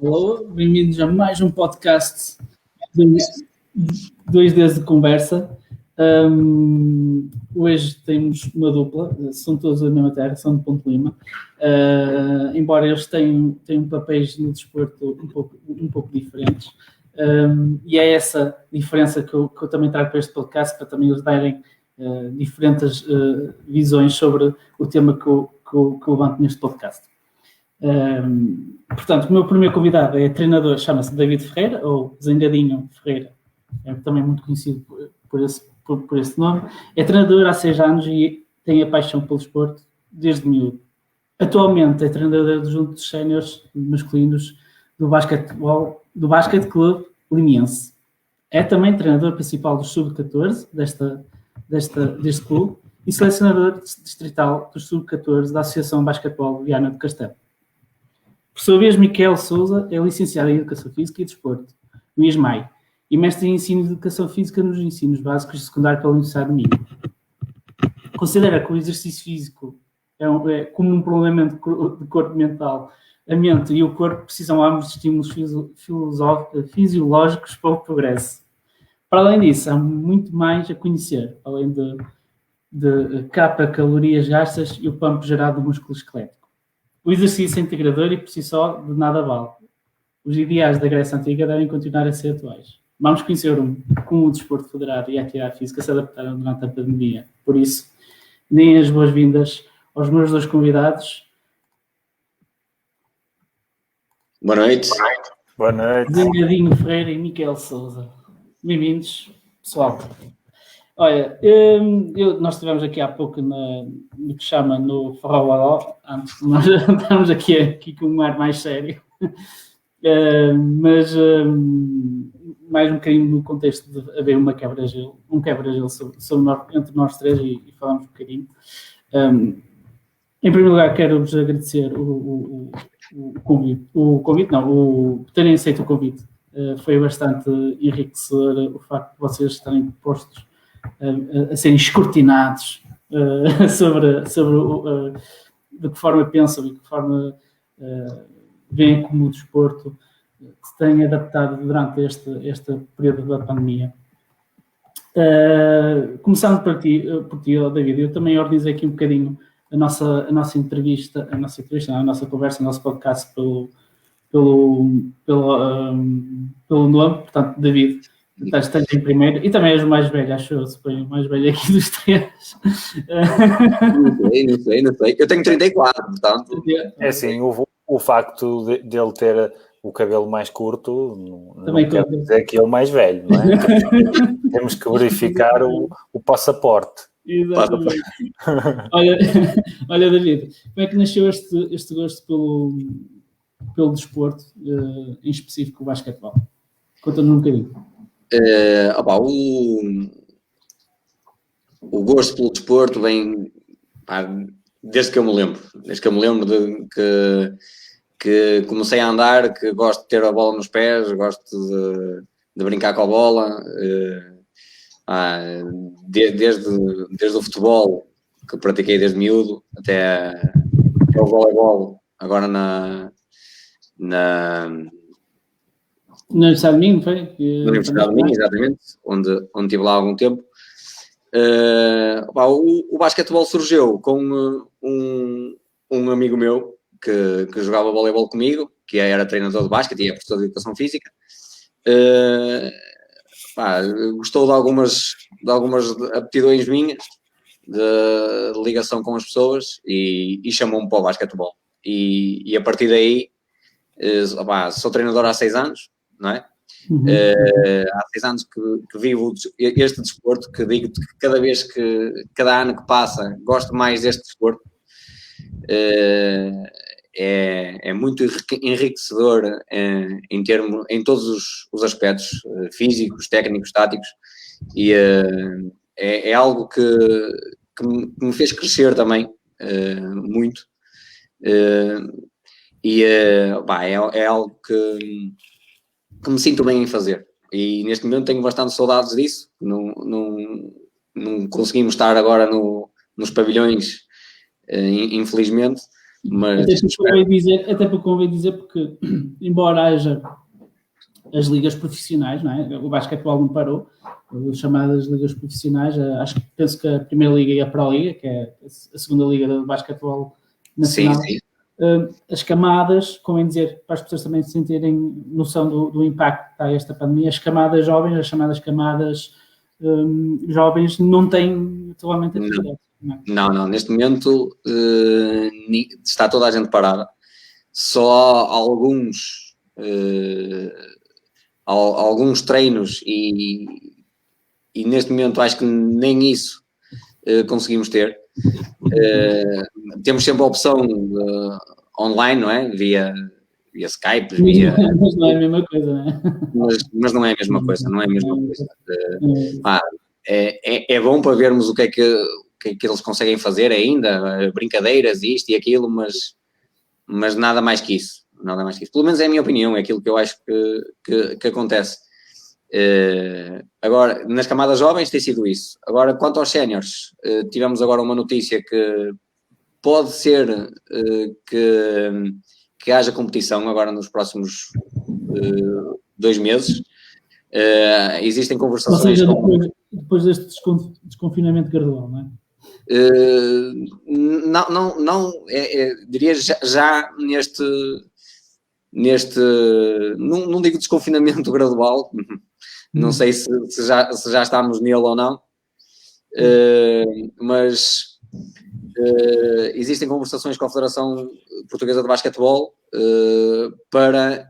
Alô, bem-vindos a mais um podcast de 2 dias de conversa. Hoje temos uma dupla, são todos da mesma terra, são de Ponte Lima, embora eles tenham papéis no desporto um pouco diferentes. E é essa diferença que eu também trago para este podcast, para também eles darem diferentes visões sobre o tema que eu levanto neste podcast. Portanto, o meu primeiro convidado é treinador, chama-se David Ferreira, ou Zangadinho Ferreira, é também muito conhecido por esse nome. É treinador há 6 anos e tem a paixão pelo desporto desde miúdo. Atualmente é treinador adjunto dos séniores masculinos do Basquete Clube Limiense. É também treinador principal do Sub-14 deste clube e selecionador distrital do Sub-14 da Associação Basquetebol Viana do Castelo. Por sua vez, Miquel Sousa é licenciado em Educação Física e Desporto, no ISMAI, e mestre em Ensino de Educação Física nos Ensinos Básicos e Secundários pela Universidade de Minho. Considera que o exercício físico é como um prolongamento de corpo mental. A mente e o corpo precisam ambos de estímulos fisiológicos para o progresso. Para além disso, há muito mais a conhecer, além de capa, calorias gastas e o pump gerado do músculo esquelético. O exercício é integrador e por si só de nada vale. Os ideais da Grécia Antiga devem continuar a ser atuais. Vamos conhecer como o desporto federado e a atividade física se adaptaram durante a pandemia. Por isso, deem as boas-vindas aos meus 2 convidados. Boa noite. Boa noite. Zangadinho Ferreira e Miquel Sousa. Bem-vindos, pessoal. Olha, nós estivemos aqui há pouco no que chama no Forró, antes de nós estamos aqui com um ar mais sério, mas mais um bocadinho no contexto de haver um quebra-gelo entre nós 3 e falamos um bocadinho. Em primeiro lugar, quero-vos agradecer o terem aceito o convite. Foi bastante enriquecedor o facto de vocês estarem postos a serem escrutinados sobre de que forma pensam e de que forma veem como o desporto se tem adaptado durante este período da pandemia. Começando por ti, David, eu também organizei aqui um bocadinho a nossa conversa, o nosso podcast pelo nome, portanto, David. Estás em primeiro e também és o mais velho, acho eu, suponho, o mais velho aqui dos 3. Não sei. Eu tenho 34, portanto. É assim, o facto dele ter o cabelo mais curto não quer dizer que ele é o mais velho, não é? Temos que verificar o passaporte. Exatamente. Olha, David, como é que nasceu este gosto pelo desporto, em específico o basquetebol? Conta-nos um bocadinho. O gosto pelo desporto vem desde que eu me lembro. Desde que eu me lembro que comecei a andar, que gosto de ter a bola nos pés, gosto de brincar com a bola. Desde o futebol, que pratiquei desde miúdo, até o voleibol, agora na Universidade de Minho, foi? Na Universidade de Minho, exatamente, onde estive lá há algum tempo. O basquetebol surgiu com um amigo meu que jogava voleibol comigo, que era treinador de basquete e é professor de educação física. Gostou de algumas aptidões minhas de ligação com as pessoas e chamou-me para o basquetebol. E a partir daí, sou treinador há 6 anos, não é? Há 6 anos que vivo este desporto, que digo que cada ano que passa, gosto mais deste desporto. É muito enriquecedor em todos os aspectos físicos, técnicos, táticos, e é algo que me fez crescer também muito, é algo que me sinto bem em fazer, e neste momento tenho bastante saudades disso. Não conseguimos estar agora nos pavilhões, infelizmente, Mas... Até porque convém dizer, porque embora haja as ligas profissionais, não é? O basquetebol não parou, as chamadas ligas profissionais, penso que a primeira liga e a Pro Liga, que é a segunda liga do basquetebol nacional, sim. As camadas, convém dizer, para as pessoas também sentirem noção do impacto que está esta pandemia, as camadas jovens, as chamadas camadas jovens, não têm atualmente atividade. Não, neste momento está toda a gente parada, só alguns treinos e neste momento acho que nem isso conseguimos ter. Temos sempre a opção online, não é? Via Skype, mas não é a mesma coisa, não é? Mas não é a mesma coisa, não é a mesma coisa. É bom para vermos o que é que eles conseguem fazer ainda, brincadeiras, isto e aquilo, mas nada mais que isso. Nada mais que isso. Pelo menos é a minha opinião, é aquilo que eu acho que acontece. Agora, nas camadas jovens tem sido isso. Agora, quanto aos séniores, tivemos agora uma notícia que pode ser que haja competição agora nos próximos 2 meses. Existem conversações... Ou seja, depois deste desconfinamento gradual, não é? Não diria já neste não digo desconfinamento gradual, não sei se já estamos nele ou não, mas existem conversações com a Federação Portuguesa de Basquetebol para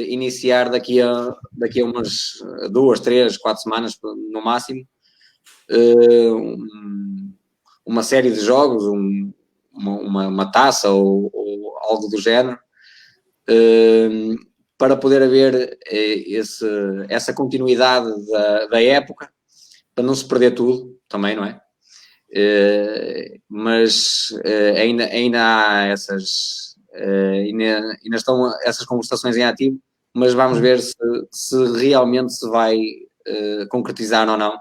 iniciar daqui a umas 2, 3, 4 semanas no máximo, uma série de jogos, uma taça ou algo do género, para poder haver essa continuidade da época, para não se perder tudo também, não é? Mas ainda há ainda estão essas conversações em ativo, mas vamos ver se realmente se vai concretizar ou não.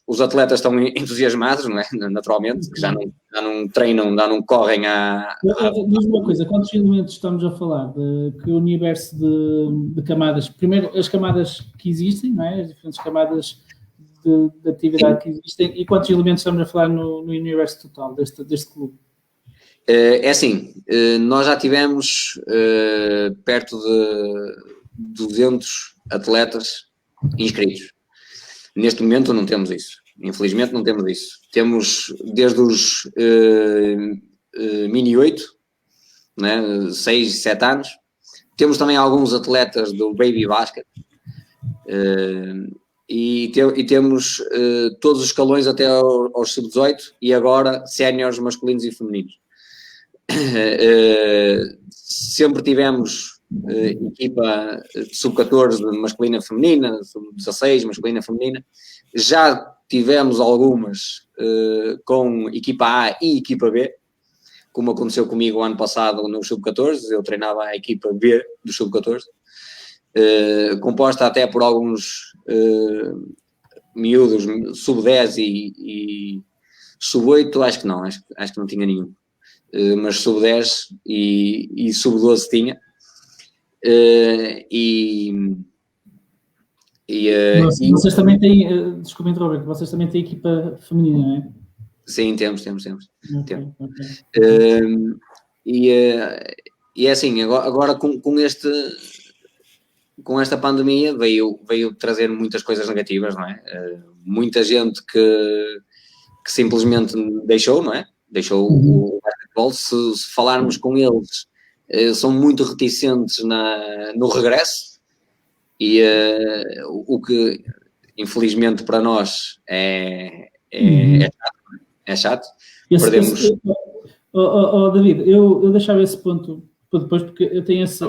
Os atletas estão entusiasmados, não é? Naturalmente, que já não treinam, já não correm Diz uma coisa, quantos elementos estamos a falar? Que universo de camadas? Primeiro, as camadas que existem, não é? As diferentes camadas de atividade que existem, e quantos elementos estamos a falar no universo total deste clube? É assim, nós já tivemos perto de 200 atletas inscritos. Neste momento não temos isso. Infelizmente não temos isso. Temos desde os mini 8, né, 6, 7 anos. Temos também alguns atletas do Baby Basket. E temos todos os escalões até aos sub-18 e agora séniores masculinos e femininos. Sempre tivemos equipa sub-14 masculina e feminina, sub-16 masculina e feminina. Já tivemos algumas com equipa A e equipa B, como aconteceu comigo o ano passado no sub-14. Eu treinava a equipa B do sub-14, composta até por alguns miúdos sub-10 e sub-8, acho que não tinha nenhum, mas sub-10 e sub-12 tinha. Vocês também têm, desculpa interromper, vocês também têm equipa feminina, não é? Sim, temos. Okay. E é assim, agora com esta pandemia veio trazer muitas coisas negativas, não é? Muita gente que simplesmente deixou, não é? Deixou o basquetebol. Se falarmos com eles, são muito reticentes no regresso, e o que infelizmente para nós é chato. Perdemos. David, eu deixava esse ponto para depois, porque eu tenho essa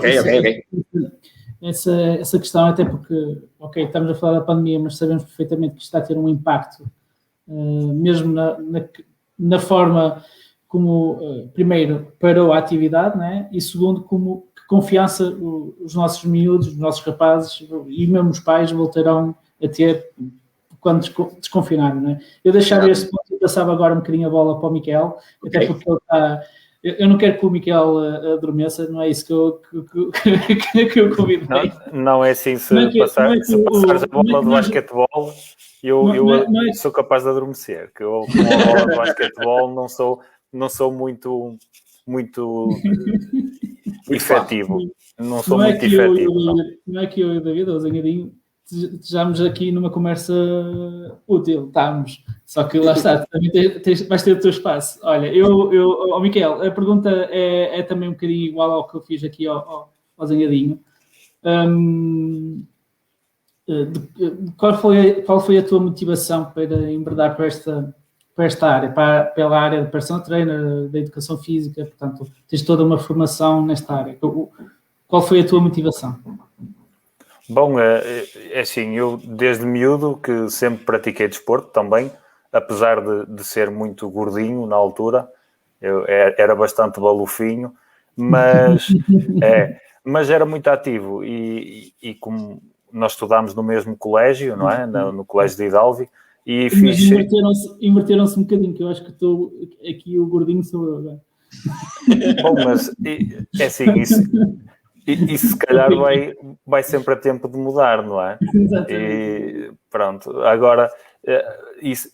questão, até porque, estamos a falar da pandemia, mas sabemos perfeitamente que isto está a ter um impacto, mesmo na forma como, primeiro, parou a atividade, né? E segundo, como que confiança os nossos miúdos, os nossos rapazes e mesmo os pais voltarão a ter quando desconfinarem, né? Eu deixava este ponto e passava agora um bocadinho a bola para o Miquel, até porque ele está eu não quero que o Miquel adormeça, não é isso que eu convidei. Não é assim, se passares a bola de basquetebol, eu sou capaz de adormecer, que eu com a bola de basquetebol não sou muito efetivo. Não sou muito efetivo. Não é que eu e o David, o Zangadinho, estejamos aqui numa conversa útil, estamos. Só que lá está, também vais ter o teu espaço. Olha, Miquel, a pergunta é também um bocadinho igual ao que eu fiz aqui ao Zangadinho. Qual foi a tua motivação para enverdar para esta área, pela área de personal trainer, da educação física? Portanto, tens toda uma formação nesta área. Qual foi a tua motivação? Bom, é assim, eu desde miúdo que sempre pratiquei desporto também, apesar de ser muito gordinho na altura, eu era bastante balufinho, mas era muito ativo e como nós estudámos no mesmo colégio, não é? No colégio de Hidalgo, e mas inverteram-se um bocadinho, que eu acho que estou aqui o gordinho sou eu agora. Bom, mas é assim, isso se calhar vai sempre a tempo de mudar, não é? Exatamente. E pronto, agora, isso,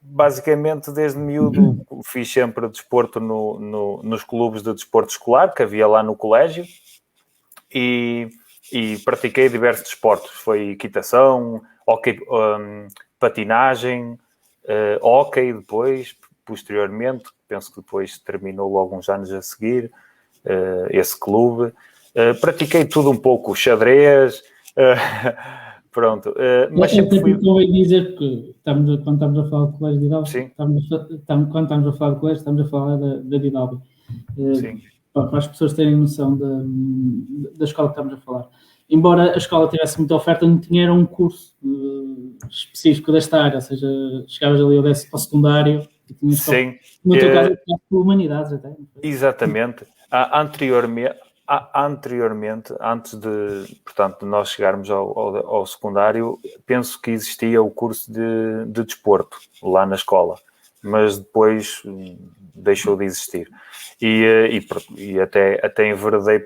basicamente desde miúdo fiz sempre desporto nos clubes de desporto escolar que havia lá no colégio e pratiquei diversos desportos, foi equitação, hóquei, patinagem, hóquei depois, posteriormente, penso que depois terminou logo uns anos a seguir, esse clube. Pratiquei tudo um pouco, xadrez, pronto. Mas sempre fui... Convém dizer que quando estamos a falar do colégio de Hidalgo, quando estamos a falar do colégio, estamos a falar da Hidalgo. Para as pessoas terem noção da escola que estamos a falar. Embora a escola tivesse muita oferta, não tinha um curso específico desta área, ou seja, chegavas ali ao secundário e tinhas Sim. No teu caso, por humanidades até. Exatamente. Anteriormente, antes de nós chegarmos ao secundário, penso que existia o curso de desporto lá na escola, mas depois deixou de existir. E até enveredei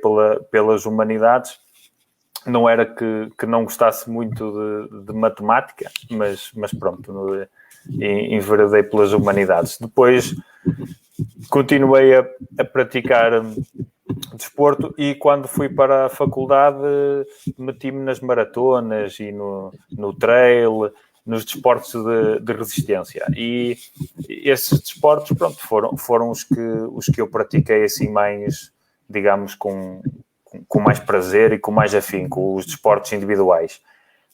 pelas humanidades. Não era que não gostasse muito de matemática, mas pronto, enveredei pelas humanidades. Depois continuei a praticar desporto e quando fui para a faculdade meti-me nas maratonas e no trail, nos desportos de resistência. E esses desportos, pronto, foram os que eu pratiquei assim mais, digamos, com mais prazer e com mais afinco, os desportos individuais.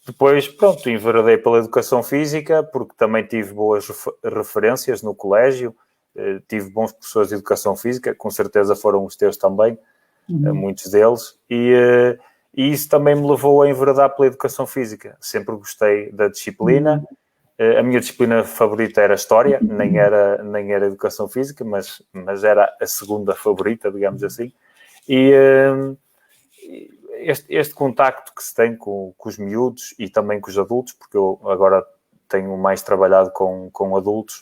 Depois, pronto, enveredei pela educação física, porque também tive boas referências no colégio, tive bons professores de educação física, com certeza foram os teus também, muitos deles, e isso também me levou a enveredar pela educação física. Sempre gostei da disciplina. A minha disciplina favorita era História, nem era Educação Física, mas era a segunda favorita, digamos assim. E este contacto que se tem com os miúdos e também com os adultos, porque eu agora tenho mais trabalhado com adultos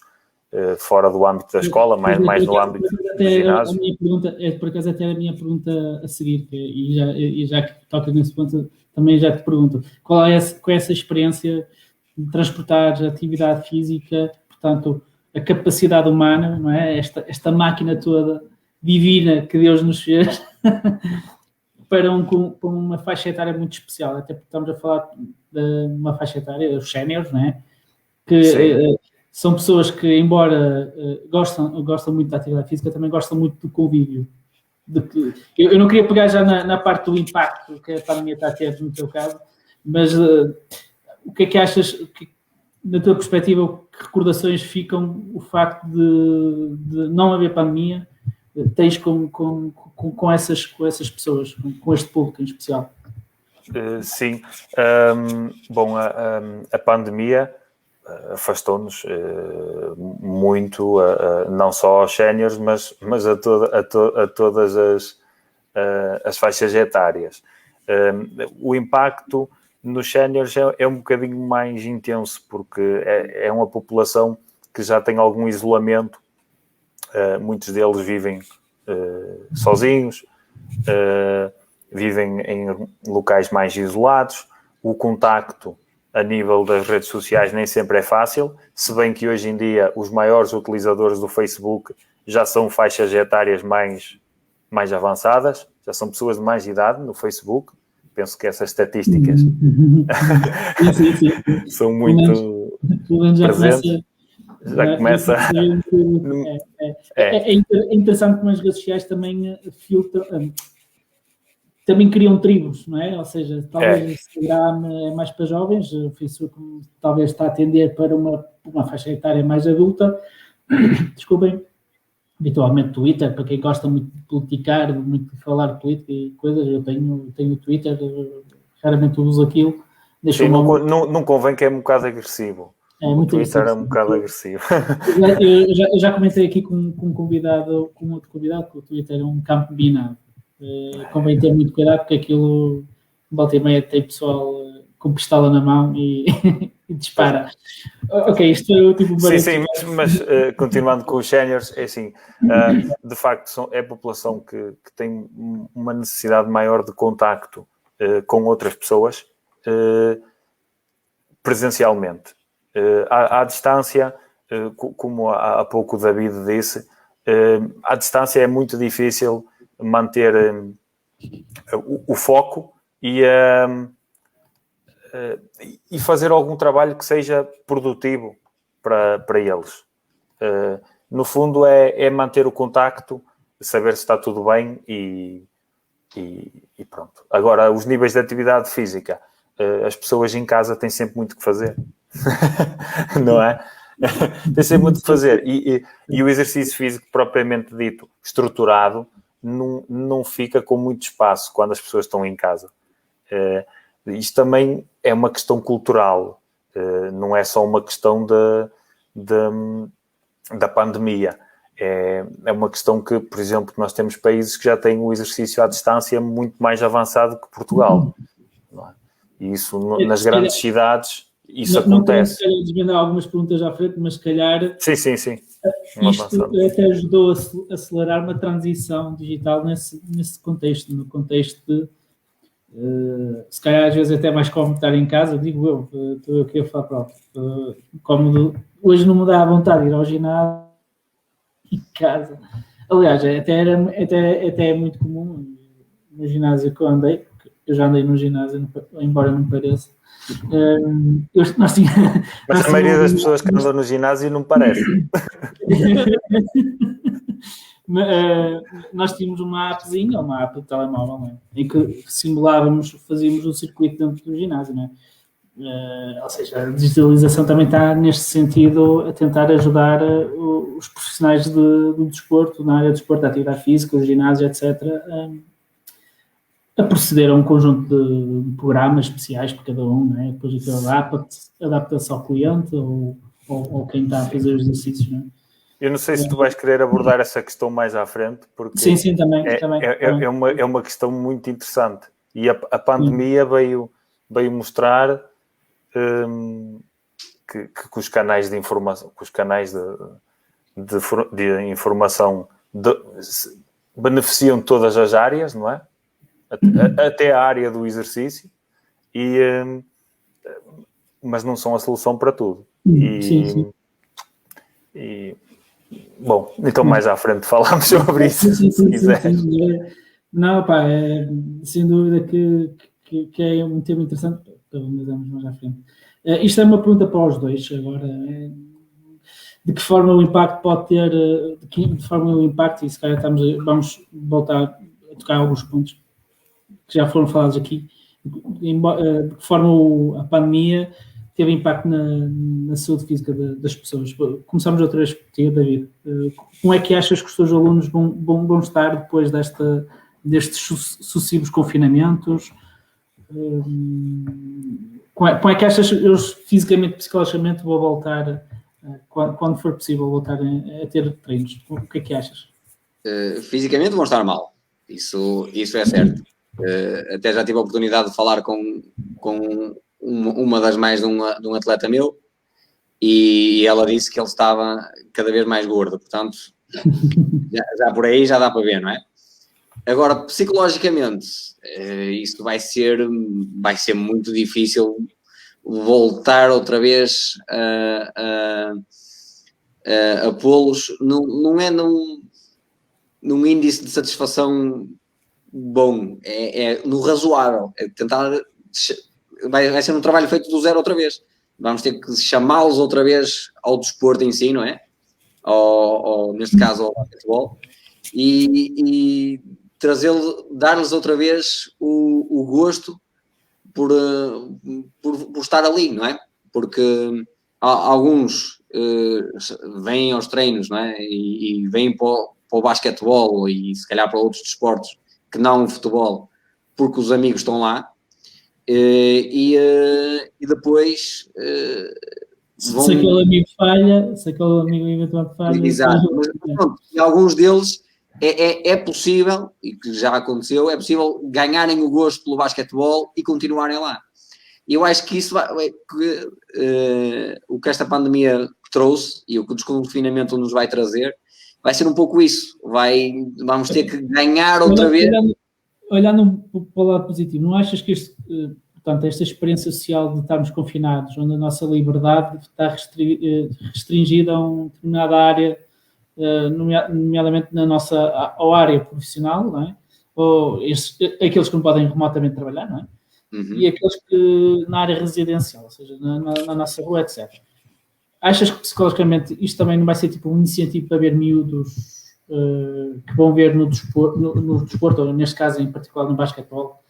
fora do âmbito da escola, mais no âmbito do ginásio. A minha pergunta por acaso, até a minha pergunta a seguir, e já que tocas nesse ponto, também já te pergunto, qual é essa experiência de transportar a atividade física, portanto, a capacidade humana, não é? Esta máquina toda divina que Deus nos fez, para uma faixa etária muito especial, até porque estamos a falar de uma faixa etária, os séniores, não é? Que são pessoas que, embora gostam muito da atividade física, também gostam muito do convívio. Eu não queria pegar já na parte do impacto que a pandemia está a ter no teu caso, mas o que é que achas, na tua perspectiva, que recordações ficam o facto de não haver pandemia, tens com essas pessoas, com este público em especial? Sim. Bom, a pandemia afastou-nos muito, não só aos séniores, mas a todas as faixas etárias. O impacto nos séniores é um bocadinho mais intenso, porque é uma população que já tem algum isolamento. Muitos deles vivem sozinhos, vivem em locais mais isolados, o contacto a nível das redes sociais nem sempre é fácil, se bem que hoje em dia os maiores utilizadores do Facebook já são faixas etárias mais avançadas, já são pessoas de mais idade no Facebook. Penso que essas estatísticas sim. são muito presentes. Já começa. É interessante como as redes sociais também filtram, também criam tribos, não é? Ou seja, talvez o Instagram é mais para jovens, o Facebook talvez está a atender para uma faixa etária mais adulta. Desculpem. Habitualmente Twitter, para quem gosta muito de politicar, muito de falar de política e coisas, eu tenho Twitter, raramente uso aquilo. Sim, não convém, que é um bocado agressivo. O Twitter é um bocado agressivo. Eu já comentei aqui com outro convidado, que o Twitter é um campo minado. Convém ter muito cuidado, porque aquilo, volta e meia, tem pessoal com pistola na mão e dispara. Ok, isto é o tipo... Sim, mas continuando com os séniores, é assim, de facto é a população que tem uma necessidade maior de contacto com outras pessoas presencialmente. À distância, como há pouco o David disse, à distância é muito difícil manter o foco e fazer algum trabalho que seja produtivo para eles. No fundo é manter o contacto, saber se está tudo bem e pronto. Agora, os níveis de atividade física, as pessoas em casa têm sempre muito que fazer. Não é? Tem sempre muito que fazer. E o exercício físico propriamente dito, estruturado, não fica com muito espaço quando as pessoas estão em casa. Isto também é uma questão cultural, não é só uma questão da pandemia. É uma questão que, por exemplo, nós temos países que já têm o exercício à distância muito mais avançado que Portugal. Não é? E isso, nas grandes cidades, isso acontece. Não quero desvendar algumas perguntas à frente, mas se calhar... Sim. Isto até ajudou a acelerar uma transição digital nesse contexto, no contexto de... se calhar às vezes até mais cómodo estar em casa, digo eu, estou eu aqui a falar próprio. Cómodo, hoje não me dá a vontade de ir ao ginásio em casa. Aliás, até é muito comum no ginásio que eu andei, eu já andei no ginásio, embora não pareça. Mas a maioria das pessoas que andam no ginásio não parece. Nós tínhamos uma app de telemóvel, não é? Em que fazíamos um circuito dentro do ginásio, não é? Ou seja, a digitalização também está neste sentido a tentar ajudar os profissionais do desporto, na área do desporto, da atividade física, do ginásio, etc., a proceder a um conjunto de programas especiais para cada um, não é? Depois aquilo adapta-se ao cliente ou quem está a fazer os exercícios, não é? Eu não sei se tu vais querer abordar essa questão mais à frente, porque sim, também. É uma questão muito interessante. E a pandemia veio mostrar que os canais de informação, de informação beneficiam todas as áreas, não é? Até a área do exercício, mas não são a solução para tudo. Sim. Bom, então mais à frente falamos sobre isso, se quiser. Sim. Não, pá, sem dúvida que é um tema interessante para analisarmos mais à frente. Isto é uma pergunta para os dois agora. De que forma o impacto pode ter, e se calhar vamos voltar a tocar alguns pontos que já foram falados aqui, de que forma a pandemia teve impacto na saúde física das pessoas. Começamos outra vez por ti, David. Como é que achas que os teus alunos vão estar depois destes sucessivos confinamentos? Como é que achas que eles fisicamente, psicologicamente vão voltar, quando for possível, voltar a ter treinos? O que é que achas? Fisicamente vão estar mal. Isso é certo. Até já tive a oportunidade de falar com uma das mães de um atleta meu e ela disse que ele estava cada vez mais gordo, portanto Já por aí já dá para ver, não é? Agora, psicologicamente, isso vai ser muito difícil voltar outra vez a pô-los. Não é num índice de satisfação bom, é no razoável. É tentar. Vai ser um trabalho feito do zero outra vez. Vamos ter que chamá-los outra vez ao desporto em si, não é? Neste caso, ao basquetebol. E dar-lhes outra vez o gosto por estar ali, não é? Porque alguns vêm aos treinos, não é? E vêm para o basquetebol e se calhar para outros desportos que não o futebol, porque os amigos estão lá. E depois vão... Se aquele amigo falha, se aquele amigo eventualmente falha... Exato, mas pronto, e alguns deles é possível, e que já aconteceu, é possível ganharem o gosto pelo basquetebol e continuarem lá. E eu acho que isso o que esta pandemia trouxe e o que o desconfinamento nos vai trazer vai ser um pouco isso. Vamos ter que ganhar outra vez. Olhando para o lado positivo, não achas que portanto, esta experiência social de estarmos confinados, onde a nossa liberdade está restringida a uma determinada área, nomeadamente na nossa área profissional, não é? Ou aqueles que não podem remotamente trabalhar, não é? Uhum. E aqueles que na área residencial, ou seja, na nossa rua, etc. Achas que psicologicamente isto também não vai ser tipo um incentivo para ver miúdos que vão ver no desporto, ou neste caso em particular no basquetebol,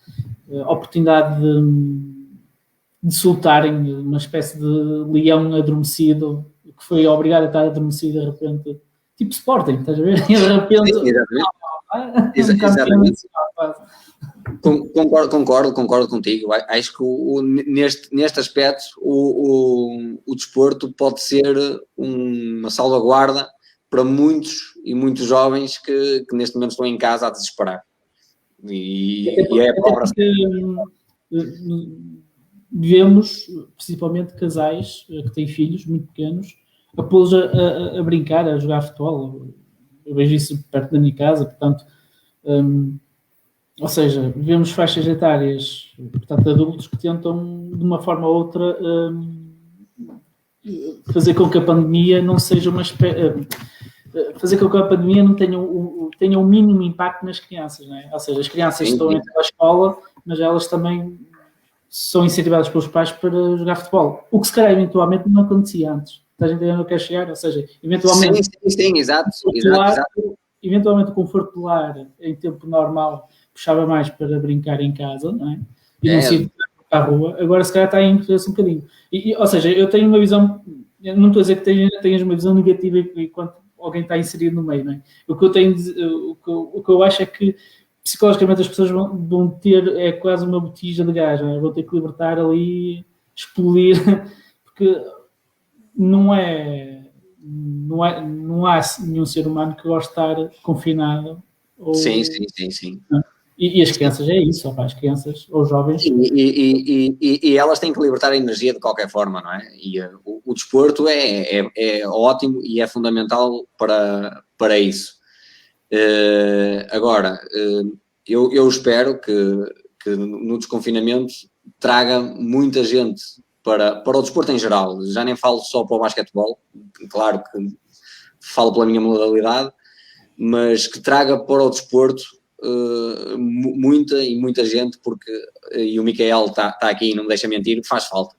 a oportunidade de soltarem uma espécie de leão adormecido que foi obrigado a estar adormecido de repente, tipo Sporting, estás a ver? E de repente... Sim, exatamente. Concordo contigo. Acho que neste aspecto o desporto pode ser uma salvaguarda para muitos e muitos jovens que neste momento estão em casa a desesperar. E é a palavra. Vemos, principalmente, casais que têm filhos muito pequenos a pô-los a brincar, a jogar futebol. Eu vejo isso perto da minha casa, portanto... ou seja, vemos faixas etárias, portanto, adultos que tentam, de uma forma ou outra, fazer com que a pandemia não seja uma espécie... fazer com que a pandemia não tenha um mínimo impacto nas crianças, não é? Ou seja, as crianças estão a entrar na escola, mas elas também são incentivadas pelos pais para jogar futebol. O que se calhar eventualmente não acontecia antes. Estás a entender onde eu quero chegar? Ou seja, eventualmente... Sim, exato. Eventualmente o conforto do lar em tempo normal puxava mais para brincar em casa, não é? E não se ir para a rua. Agora se calhar está a interesse um bocadinho. Ou seja, eu tenho uma visão... Eu não estou a dizer que tenhas uma visão negativa enquanto alguém está inserido no meio, não é? O que eu acho é que psicologicamente as pessoas vão ter quase uma botija de gás, não é? Vão ter que libertar ali, explodir, porque não há nenhum ser humano que goste de estar confinado. Sim. E as crianças é isso, as crianças ou jovens. E elas têm que libertar a energia de qualquer forma, não é? E o desporto é ótimo e é fundamental para isso. Agora, eu espero que no desconfinamento traga muita gente para o desporto em geral. Já nem falo só para o basquetebol, claro que falo pela minha modalidade, mas que traga para o desporto muita gente, porque, e o Micael está aqui e não me deixa mentir, faz falta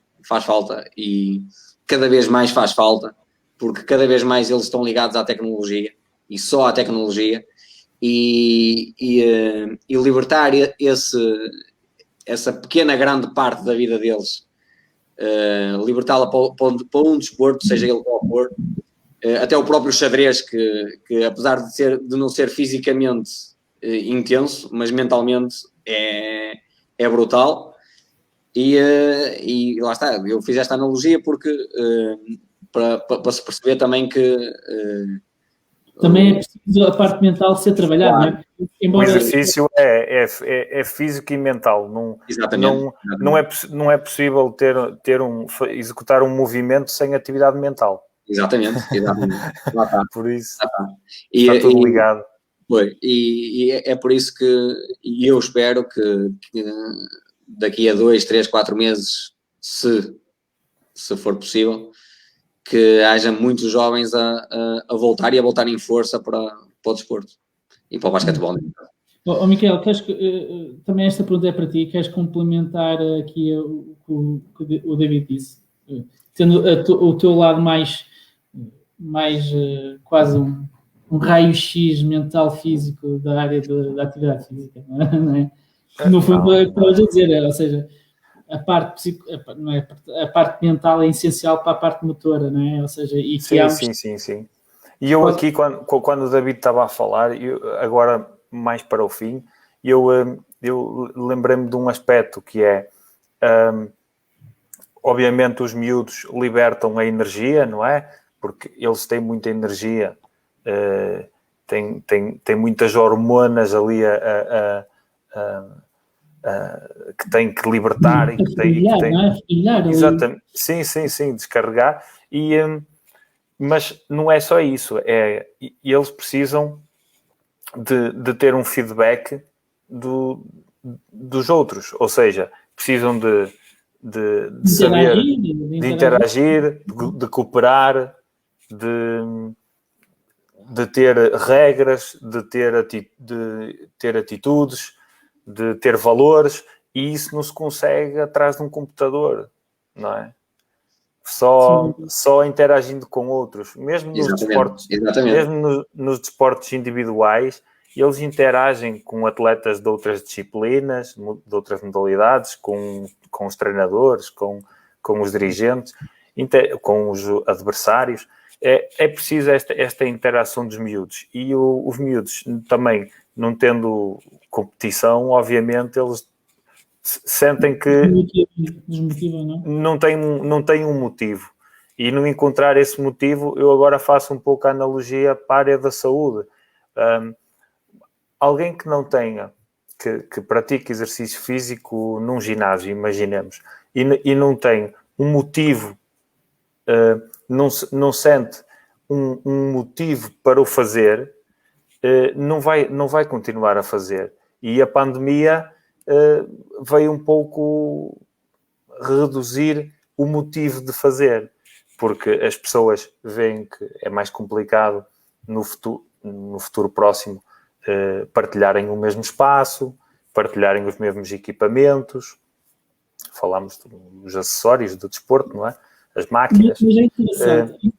e cada vez mais faz falta, porque cada vez mais eles estão ligados à tecnologia e só à tecnologia e libertar essa pequena grande parte da vida deles, libertá-la para um desporto, seja ele qual for, até o próprio xadrez, que apesar de não ser fisicamente intenso, mas mentalmente é brutal. E lá está, eu fiz esta analogia porque para se perceber também que também é preciso a parte mental ser trabalhada, claro. Não é? Embora... O exercício é físico e mental. Não é possível executar um movimento sem atividade mental. Exatamente. Lá está. Por isso, Lá está. está tudo ligado. E é por isso que eu espero que daqui a 2, 3, 4 meses, se for possível, que haja muitos jovens a voltar e a voltar em força para o desporto e para o basquetebol. Miquel, também esta pergunta é para ti, queres complementar aqui o que o David disse? Tendo o teu lado mais quase um raio-x mental físico da área da atividade física, não é? No fundo, é o que estavas a dizer, ou seja, a parte não é, a parte mental é essencial para a parte motora, não é? Ou seja, e que sim. E eu aqui, quando o David estava a falar, agora mais para o fim, eu lembrei-me de um aspecto que é, obviamente os miúdos libertam a energia, não é? Porque eles têm muita energia, têm muitas hormonas ali que têm que libertar e que têm... Exatamente. Sim, descarregar. Mas não é só isso, eles precisam de ter um feedback dos outros, ou seja, precisam de saber, de interagir, de cooperar, de ter regras, de ter atitudes, de ter valores, e isso não se consegue atrás de um computador, não é? Só interagindo com outros, mesmo nos desportos, mesmo nos desportos individuais, eles interagem com atletas de outras disciplinas, de outras modalidades, com os treinadores, com os dirigentes, com os adversários. É preciso esta interação dos miúdos. E os miúdos também, não tendo competição, obviamente, eles sentem que não têm um motivo. E no encontrar esse motivo, eu agora faço um pouco a analogia para a área da saúde. Alguém que não tenha, que pratique exercício físico num ginásio, imaginemos, e não tem um motivo, não sente um motivo para o fazer, não vai continuar a fazer. E a pandemia veio um pouco reduzir o motivo de fazer, porque as pessoas veem que é mais complicado no futuro próximo partilharem o mesmo espaço, partilharem os mesmos equipamentos. Falámos dos acessórios do desporto, não é? As máquinas. Mas é interessante.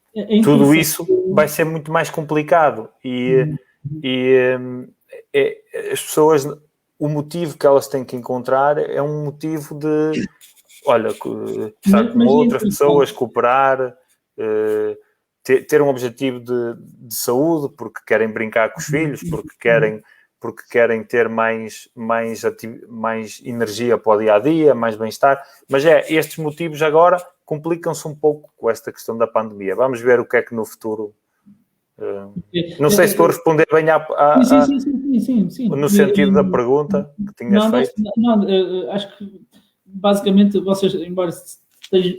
Tudo isso vai ser muito mais complicado e as pessoas, o motivo que elas têm que encontrar é um motivo de, olha, estar com outras pessoas, cooperar, ter um objetivo de saúde, porque querem brincar com os filhos, porque querem ter mais energia para o dia-a-dia, mais bem-estar. Mas estes motivos agora complicam-se um pouco com esta questão da pandemia. Vamos ver o que é que no futuro... não sei se estou a responder bem sim. No sentido da pergunta que tinhas feito. Acho que basicamente vocês, embora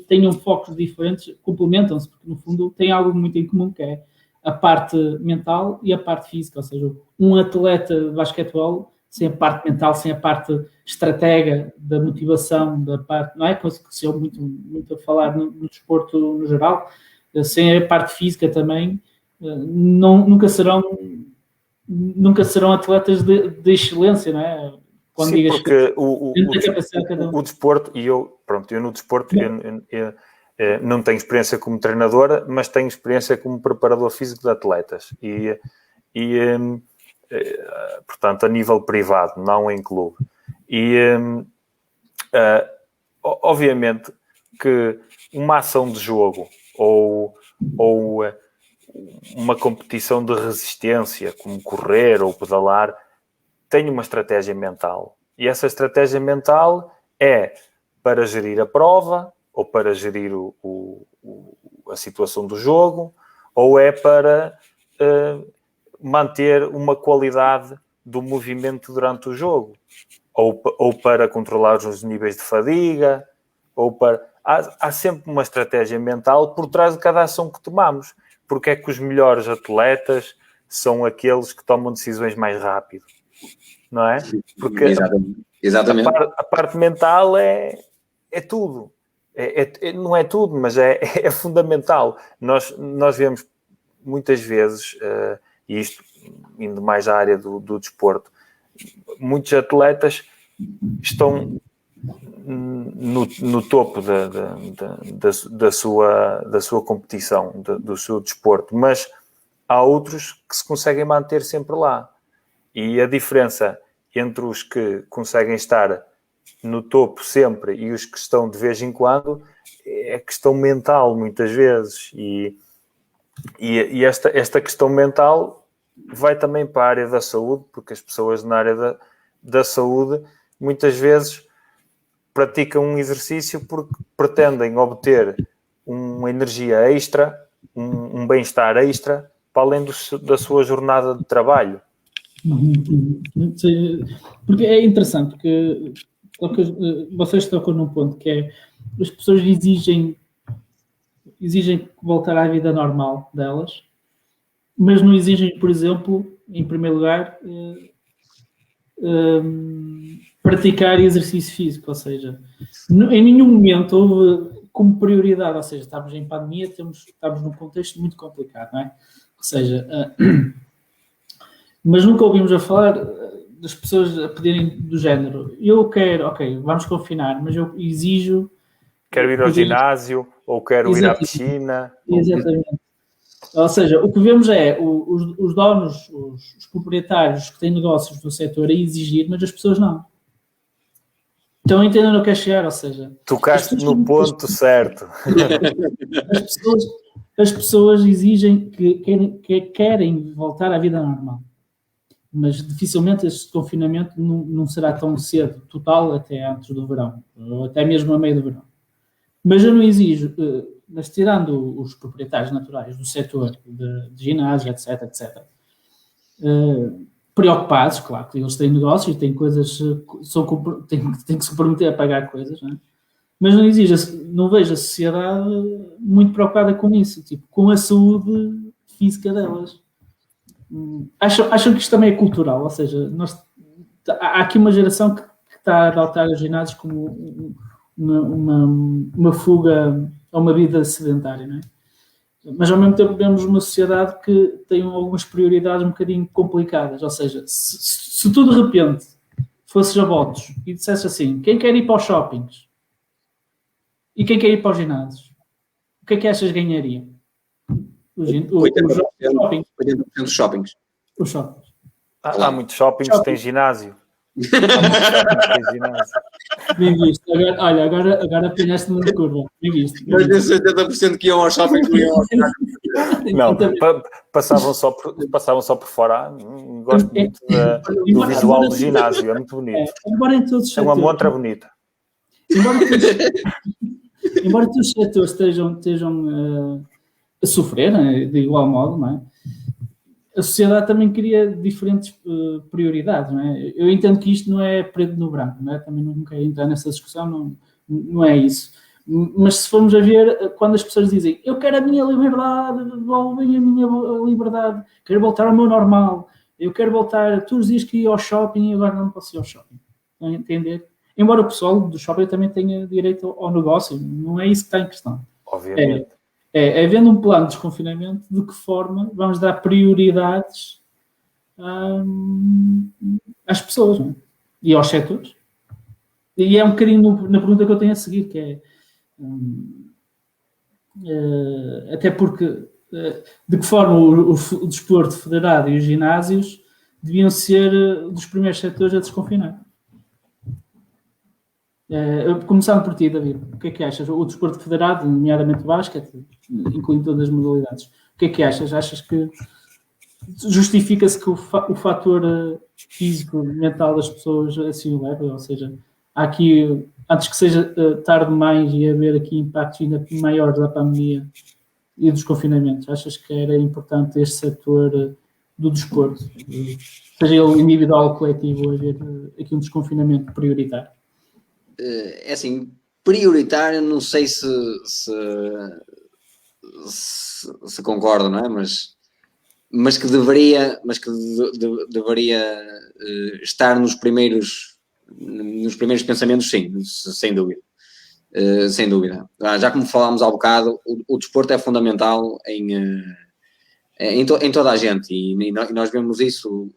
tenham focos diferentes, complementam-se, porque no fundo têm algo muito em comum, que é a parte mental e a parte física. Ou seja, um atleta de basquetebol sem a parte mental, sem a parte estratega da motivação, da parte, não é? Que se eu muito a falar no desporto no geral, sem a parte física também, nunca serão atletas de excelência, não é? Quando sim, porque o desporto, e eu no desporto eu não tenho experiência como treinadora, mas tenho experiência como preparador físico de atletas e portanto a nível privado, não em clube. E obviamente que uma ação de jogo ou uma competição de resistência, como correr ou pedalar, tem uma estratégia mental. E essa estratégia mental é para gerir a prova, ou para gerir a situação do jogo, ou é para manter uma qualidade do movimento durante o jogo, ou para controlar os níveis de fadiga, ou para... há sempre uma estratégia mental por trás de cada ação que tomamos. Porque é que os melhores atletas são aqueles que tomam decisões mais rápido, não é? Porque Exatamente. A parte mental é tudo. Não é tudo, mas é fundamental. Nós vemos muitas vezes, e isto indo mais à área do desporto, muitos atletas estão no topo da sua competição, do seu desporto, mas há outros que se conseguem manter sempre lá. E a diferença entre os que conseguem estar no topo sempre e os que estão de vez em quando é questão mental, muitas vezes. E esta questão mental vai também para a área da saúde, porque as pessoas na área da saúde muitas vezes praticam um exercício porque pretendem obter uma energia extra, um bem-estar extra, para além da sua jornada de trabalho. Porque é interessante, porque vocês tocam num ponto que é as pessoas exigem voltar à vida normal delas, mas não exigem, por exemplo, em primeiro lugar, praticar exercício físico, ou seja, em nenhum momento houve como prioridade, ou seja, estamos em pandemia, estamos num contexto muito complicado, não é? Ou seja, mas nunca ouvimos a falar das pessoas a pedirem do género, eu quero, ok, vamos confinar, mas eu exijo... Quero ir ao ginásio, ou quero ir à piscina. Exatamente. Ou seja, o que vemos é os donos, os proprietários que têm negócios do setor a exigir, mas as pessoas não. Estão entendendo o que é chegar, ou seja... Tocaste no ponto certo. As pessoas exigem que querem voltar à vida normal. Mas dificilmente este confinamento não será tão cedo, total, até antes do verão, ou até mesmo a meio do verão. Mas eu não exijo, mas tirando os proprietários naturais do setor de ginásio, etc, preocupados, claro, que eles têm negócios e têm coisas, têm que se comprometer a pagar coisas, não é? Mas não vejo a sociedade muito preocupada com isso, tipo, com a saúde física delas. Acham que isto também é cultural, ou seja, há aqui uma geração que está a adotar os ginásios como uma fuga a uma vida sedentária, não é? Mas ao mesmo tempo vemos uma sociedade que tem algumas prioridades um bocadinho complicadas, ou seja, se tu de repente fosses a votos e dissesse assim, quem quer ir para os shoppings e quem quer ir para os ginásios, o que é que achas que ganharia? 80% dos shoppings. Os shoppings. Há muitos shoppings que têm ginásio. Bem visto. Agora apanhaste-me na curva. Bem visto. Mas esses 80% que iam ao shopping não iam ao shopping. Não, passavam só por fora. Gosto muito do visual do ginásio, é muito bonito. É uma montra bonita. Embora todos os setores estejam a sofrer, né, de igual modo, não é? A sociedade também cria diferentes prioridades, não é? Eu entendo que isto não é preto no branco, não é? Também não quero entrar nessa discussão, não é isso. Mas se formos a ver, quando as pessoas dizem eu quero a minha liberdade, devolvem a minha liberdade, quero voltar ao meu normal, eu quero voltar todos os dias que ia ao shopping e agora não posso ir ao shopping. Estão a entender? Embora o pessoal do shopping também tenha direito ao negócio, não é isso que está em questão. Obviamente. Havendo um plano de desconfinamento, de que forma vamos dar prioridades às pessoas, não é? E aos setores. E é um bocadinho na pergunta que eu tenho a seguir, que é até porque de que forma o desporto federado e os ginásios deviam ser dos primeiros setores a desconfinar. Começando por ti, David, o que é que achas? O desporto federado, nomeadamente o basquete, incluindo todas as modalidades, o que é que achas? Achas que justifica-se que o fator físico, mental das pessoas assim o leva? Ou seja, há aqui, antes que seja tarde demais e haver aqui impactos ainda maiores da pandemia e dos confinamentos, achas que era importante este setor do desporto, seja ele individual ou coletivo, haver aqui um desconfinamento prioritário? É assim, prioritário, não sei se concordo, não é? Mas que deveria estar nos primeiros pensamentos, sim, sem dúvida. Sem dúvida. Já como falámos há bocado, o desporto é fundamental em toda a gente, e nós vemos isso,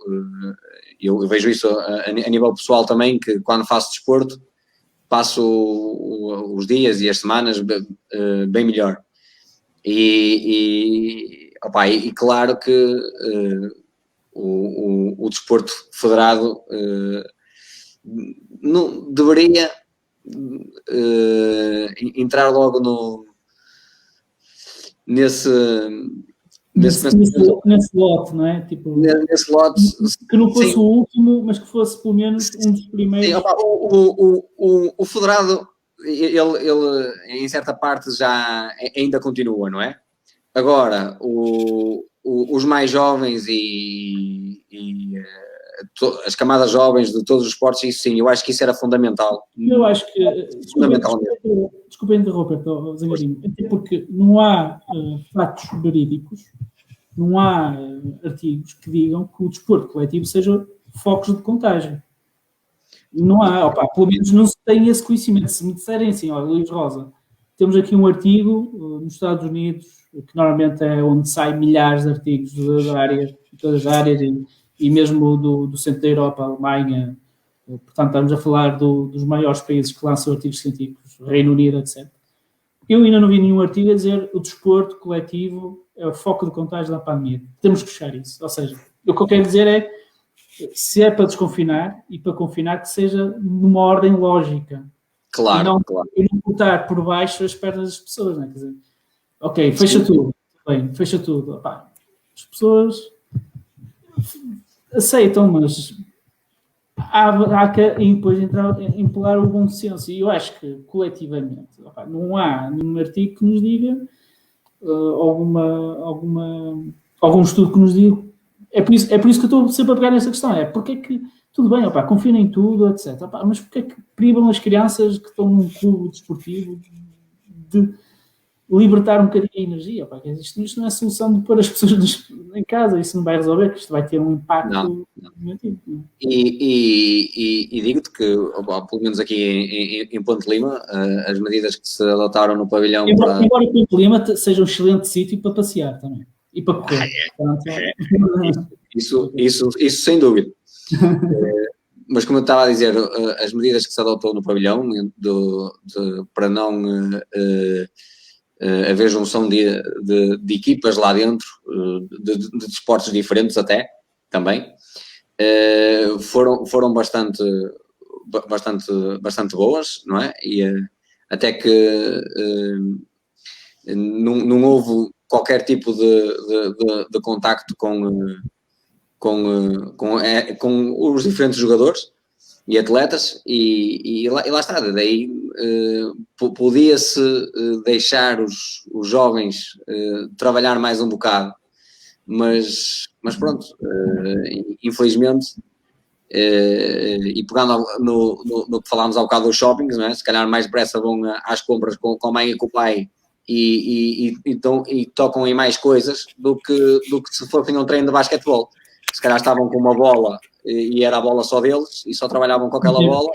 eu vejo isso a nível pessoal também, que quando faço desporto passo os dias e as semanas bem melhor. E claro que o desporto federado não deveria entrar logo nesse lote, não é? Tipo, nesse lote, que não fosse sim. o último, mas que fosse pelo menos um dos primeiros. Sim, o federado, ele em certa parte já ainda continua, não é? Agora, os mais jovens e as camadas jovens de todos os esportes, isso sim, eu acho que isso era fundamental. Eu acho que, desculpa interromper, Zangarinho, até porque não há fatos verídicos, não há artigos que digam que o desporto coletivo seja focos de contágio. Não há, pelo menos não se tem esse conhecimento. Se me disserem assim, olha, Luís Rosa, temos aqui um artigo nos Estados Unidos, que normalmente é onde saem milhares de artigos da área, de todas as áreas, e mesmo do centro da Europa, Alemanha, portanto estamos a falar dos maiores países que lançam artigos científicos, Reino Unido, etc. Eu ainda não vi nenhum artigo a dizer o desporto coletivo é o foco de contágio da pandemia. Temos que fechar isso. Ou seja, o que eu quero dizer é, se é para desconfinar e para confinar, que seja numa ordem lógica. Claro, E não botar por baixo as pernas das pessoas, não é? Quer dizer, ok, fecha tudo. Bem, fecha tudo. As pessoas aceitam, mas há que depois impelar o bom senso. E eu acho que, coletivamente, não há nenhum artigo que nos diga algum estudo que nos diga. É por isso que eu estou sempre a pegar nessa questão. É porque é que, tudo bem, confiem em tudo, etc. Mas porque é que privam as crianças que estão num clube desportivo de libertar um bocadinho a energia? Isto não é solução de pôr as pessoas em casa, isso não vai resolver, que isto vai ter um impacto negativo. E digo-te que, pelo menos aqui em Ponte Lima, as medidas que se adotaram no pavilhão Embora Ponte Lima seja um excelente sítio para passear também. E para correr. Isso sem dúvida. Mas como eu estava a dizer, as medidas que se adotou no pavilhão para não haver junção de equipas lá dentro, de desportos diferentes até, também, foram bastante boas, não é? E até que não houve qualquer tipo de contacto com os diferentes jogadores e atletas, e lá está. Daí podia-se deixar os jovens trabalhar mais um bocado, mas pronto, infelizmente, e pegando no que falámos há bocado dos shoppings, não é? Se calhar mais depressa vão às compras com a mãe e com o pai e tocam em mais coisas do que se fossem um treino de basquetebol. Se calhar estavam com uma bola e era a bola só deles e só trabalhavam com aquela bola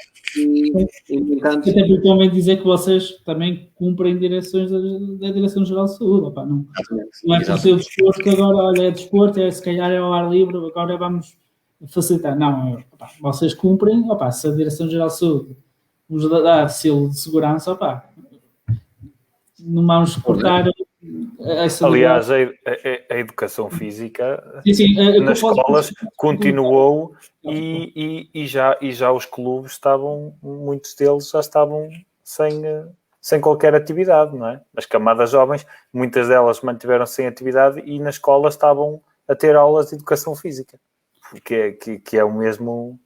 entanto... Até porque também dizer que vocês também cumprem direções da Direção-Geral de Saúde, não é por ser o desporto que agora, olha, é desporto, se calhar é ao ar livre, agora vamos facilitar. Não, vocês cumprem, se a Direção-Geral de Saúde nos dá selo de segurança, não vamos suportar essa... Aliás, a educação física nas escolas continuou e já os clubes muitos deles já estavam sem qualquer atividade, não é? As camadas jovens, muitas delas mantiveram-se sem atividade e na escola estavam a ter aulas de educação física, que é o mesmo...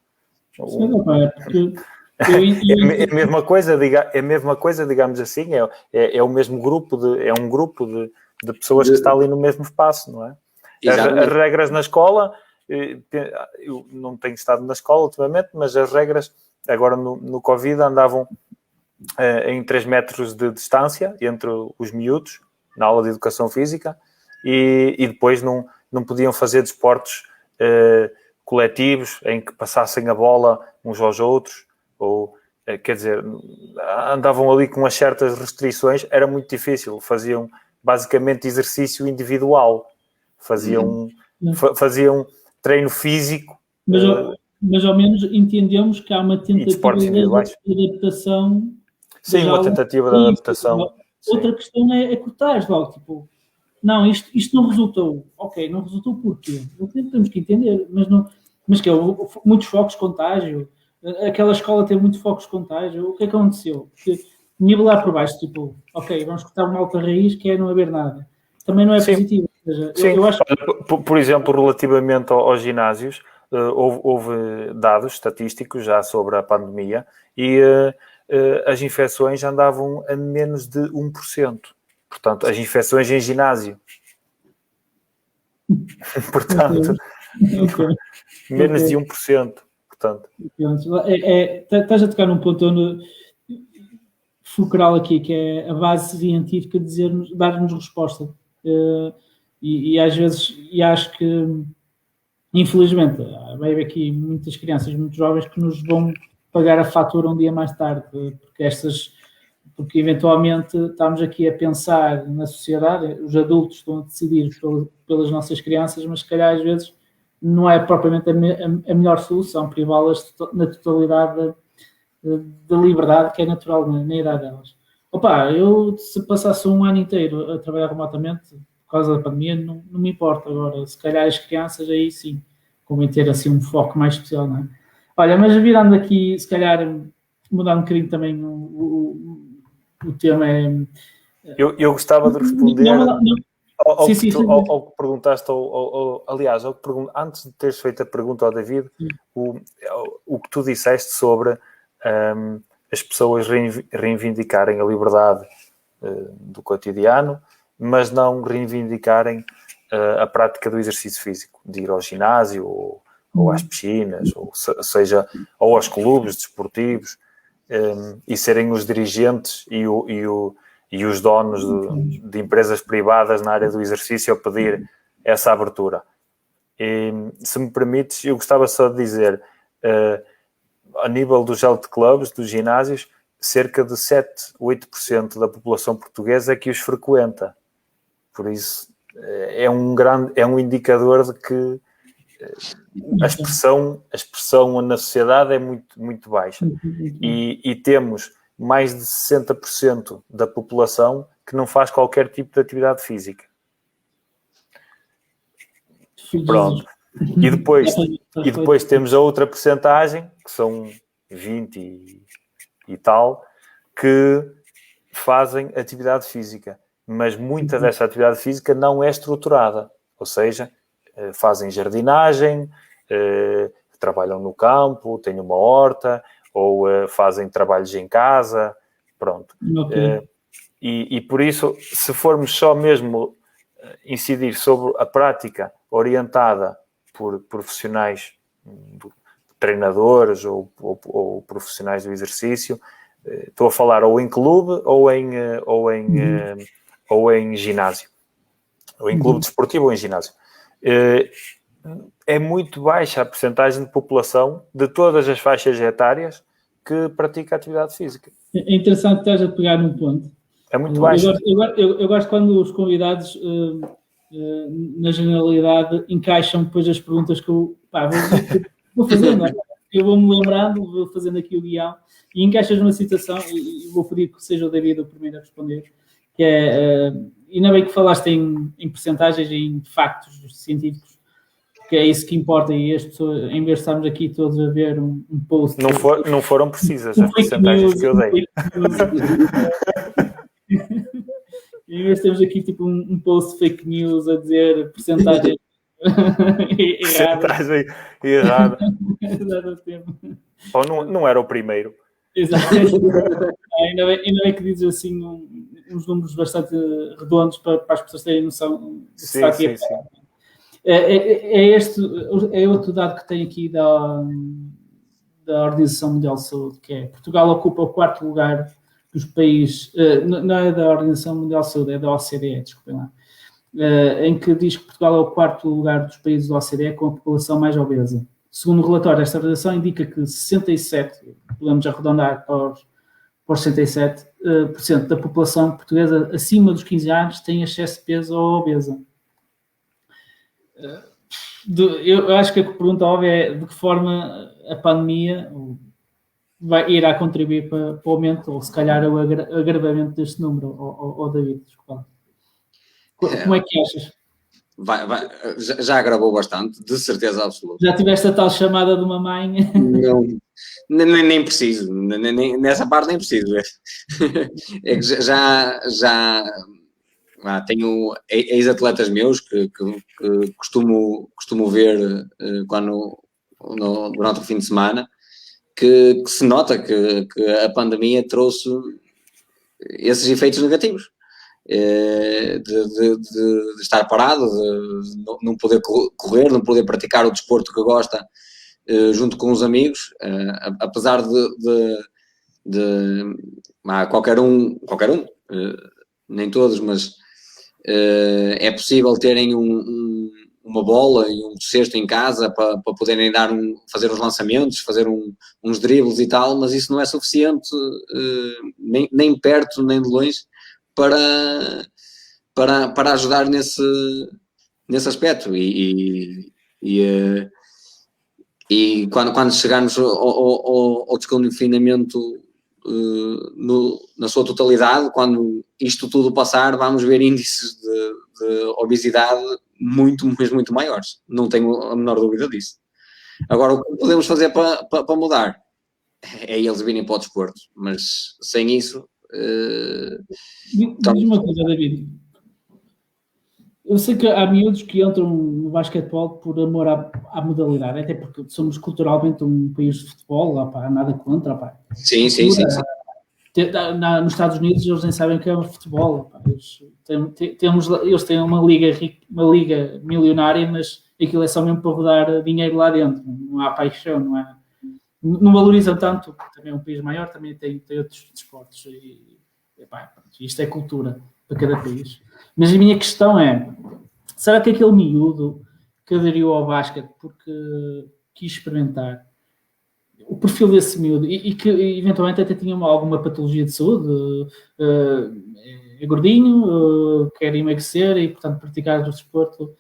É a mesma coisa, digamos assim, é o mesmo grupo, é um grupo de pessoas que está ali no mesmo espaço, não é? As regras na escola, eu não tenho estado na escola ultimamente, mas as regras agora no Covid andavam em 3 metros de distância entre os miúdos, na aula de educação física, e depois não podiam fazer desportos coletivos em que passassem a bola uns aos outros, ou, quer dizer, andavam ali com umas certas restrições, era muito difícil, faziam basicamente exercício individual, faziam treino físico. Mas ao menos entendemos que há uma tentativa de adaptação. Sim, uma tentativa de adaptação. Outra questão é cortar logo, tipo, não, isto não resultou. Ok, não resultou porquê? Temos que entender, mas que muitos focos de contágio, aquela escola tem muitos focos de contágio, o que é que aconteceu? Porque nivelar por baixo, tipo, ok, vamos cortar uma alta raiz que é não haver nada. Também não é positivo. Ou seja, eu acho que... Por exemplo, relativamente aos ginásios, houve dados estatísticos já sobre a pandemia e as infecções andavam a menos de 1%. Portanto, as infecções em ginásio. Portanto, menos de 1%. Portanto. Estás a tocar num ponto onde fulcral aqui, que é a base científica de dar-nos resposta. E às vezes, acho que, infelizmente, vai haver aqui muitas crianças, muitos jovens que nos vão pagar a fatura um dia mais tarde, porque eventualmente estamos aqui a pensar na sociedade, os adultos estão a decidir pelas nossas crianças, mas se calhar às vezes não é propriamente a melhor solução, privá-las na totalidade da liberdade que é natural na idade delas. Eu se passasse um ano inteiro a trabalhar remotamente por causa da pandemia, não me importa. Agora, se calhar as crianças aí sim, convém ter assim um foco mais especial, não é? Olha, mas virando aqui, se calhar mudar um bocadinho também o tema é... Eu gostava de responder ao que perguntaste, aliás, antes de teres feito a pergunta ao David, o que tu disseste sobre as pessoas reivindicarem a liberdade do cotidiano, mas não reivindicarem a prática do exercício físico, de ir ao ginásio ou às piscinas, ou aos clubes desportivos, e serem os dirigentes e os donos de empresas privadas na área do exercício a pedir essa abertura. E, se me permites, eu gostava só de dizer, a nível dos health clubs, dos ginásios, cerca de 7-8% da população portuguesa é que os frequenta. Por isso, é um indicador de que a expressão na sociedade é muito, muito baixa. E temos mais de 60% da população que não faz qualquer tipo de atividade física. Pronto. E depois temos a outra percentagem, que são 20 e tal, que fazem atividade física. Mas muita dessa atividade física não é estruturada. Ou seja, fazem jardinagem, trabalham no campo, têm uma horta, ou fazem trabalhos em casa, pronto. Okay. E por isso, se formos só mesmo incidir sobre a prática orientada por profissionais, treinadores ou profissionais do exercício, estou a falar ou em clube ou em ginásio, ou em clube desportivo ou em ginásio. É muito baixa a percentagem de população de todas as faixas etárias que pratica atividade física. É interessante que estás a pegar num ponto. É muito baixa. Eu gosto quando os convidados, na generalidade, encaixam depois as perguntas que eu vou fazendo. Eu vou-me lembrando, vou fazendo aqui o guião e encaixas numa situação e vou pedir que seja o David o primeiro a responder, que é, ainda bem que falaste em percentagens e em factos científicos, que é isso que importa, e as pessoas, em vez de estarmos aqui todos a ver um post... Não foram precisas as percentagens que eu dei. Em vez de termos aqui tipo um post de fake news a dizer percentagem errada. Ou não era o primeiro. Exato. Ainda bem que dizes assim uns números bastante redondos para as pessoas terem noção de sim. É outro dado que tem aqui da Organização Mundial de Saúde, que é Portugal ocupa o 4º lugar dos países, não é da Organização Mundial de Saúde, é da OCDE, desculpem lá, em que diz que Portugal é o 4º lugar dos países da OCDE com a população mais obesa. Segundo o relatório desta organização, indica que 67, podemos arredondar para os 67% da população portuguesa acima dos 15 anos tem excesso de peso ou obesa. Eu acho que a pergunta óbvia é de que forma a pandemia irá contribuir para o aumento ou se calhar o agravamento deste número, ou David, desculpa. Como é que achas? Já agravou bastante, de certeza absoluta. Já tiveste a tal chamada de uma mãe? Não, nem preciso, nessa parte nem preciso. É que já tenho ex-atletas meus que costumo ver durante o fim de semana, que se nota que a pandemia trouxe esses efeitos negativos. De estar parado, de não poder correr, não poder praticar o desporto que gosta junto com os amigos, apesar de qualquer um, nem todos, mas é possível terem uma bola e um cesto em casa para poderem fazer os lançamentos, fazer uns dribles e tal, mas isso não é suficiente, nem perto nem de longe, para ajudar nesse aspecto. E quando chegarmos ao desconfinamento na sua totalidade, quando isto tudo passar, vamos ver índices de obesidade muito maiores. Não tenho a menor dúvida disso. Agora, o que podemos fazer para mudar é eles virem para o desporto, mas sem isso... Diz uma coisa, David. Eu sei que há miúdos que entram no basquetebol por amor à modalidade, até porque somos culturalmente um país de futebol, nada contra. Sim. Nos Estados Unidos eles nem sabem que é futebol. Eles têm uma liga milionária, mas aquilo é só mesmo para rodar dinheiro lá dentro. Não há paixão, não valorizam tanto, porque também é um país maior, também tem outros desportos. Isto é cultura para cada país. Mas a minha questão é, será que aquele miúdo que aderiu ao basquete porque quis experimentar, o perfil desse miúdo, e que eventualmente até tinha alguma patologia de saúde, é gordinho, quer emagrecer e, portanto, praticar o desporto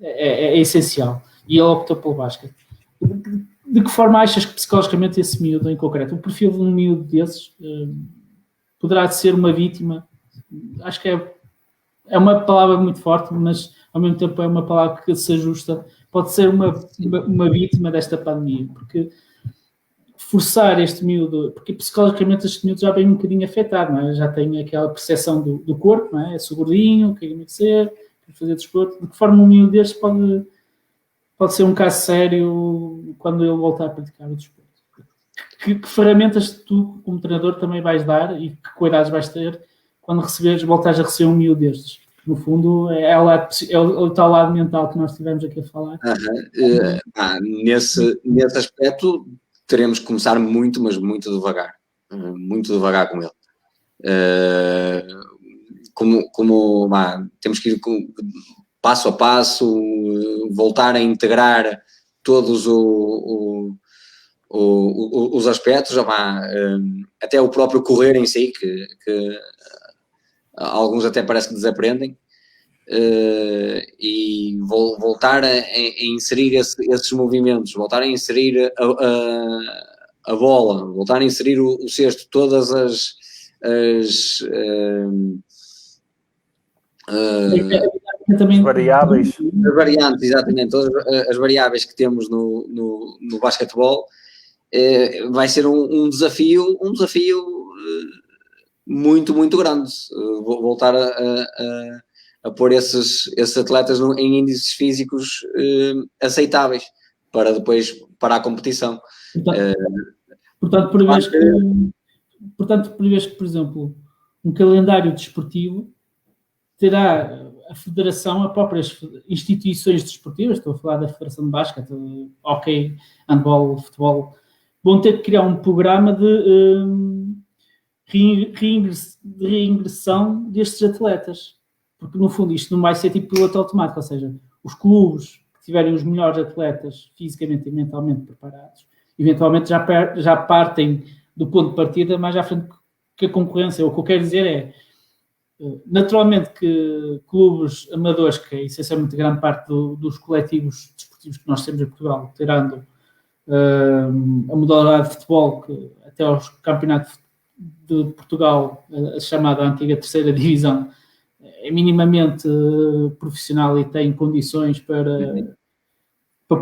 é essencial. E ele optou pelo basquete. De que forma achas que psicologicamente esse miúdo em concreto, o perfil de um miúdo desses, poderá ser uma vítima? Acho que é uma palavra muito forte, mas ao mesmo tempo é uma palavra que se ajusta. Pode ser uma vítima desta pandemia, porque forçar este miúdo, porque psicologicamente este miúdo já vem um bocadinho afetado, não é? Já tem aquela percepção do corpo, não é? Sou gordinho, quero emagrecer, quero fazer desporto. De que forma um miúdo deste pode ser um caso sério quando ele voltar a praticar o desporto? Que ferramentas tu, como treinador, também vais dar e que cuidados vais ter quando voltares a receber um miúdo destes? No fundo, é o tal lado mental que nós estivemos aqui a falar. Nesse aspecto, teremos que começar muito, mas muito devagar. Muito devagar com ele. Temos que ir passo a passo, voltar a integrar todos os aspectos, até o próprio correr em si, que alguns até parece que desaprendem, e voltar a inserir esses movimentos, voltar a inserir a bola, voltar a inserir o cesto, todas as variáveis. As variantes, exatamente, todas as variáveis que temos no basquetebol. Vai ser um desafio muito grande, voltar a pôr esses atletas em índices físicos aceitáveis para a competição. Portanto, prevês que, por exemplo, um calendário desportivo terá a federação, as próprias instituições desportivas, estou a falar da Federação de Basquete, hockey, handball, futebol, vão ter que criar um programa de reingressão destes atletas. Porque, no fundo, isto não vai ser tipo piloto automático, ou seja, os clubes que tiverem os melhores atletas fisicamente e mentalmente preparados, eventualmente já partem do ponto de partida mais à frente que a concorrência. O que eu quero dizer é, naturalmente que clubes amadores, que é essencialmente grande parte dos coletivos desportivos que nós temos em Portugal, tirando a modalidade de futebol, que até aos campeonatos de Portugal, a chamada antiga terceira divisão, é minimamente profissional e tem condições para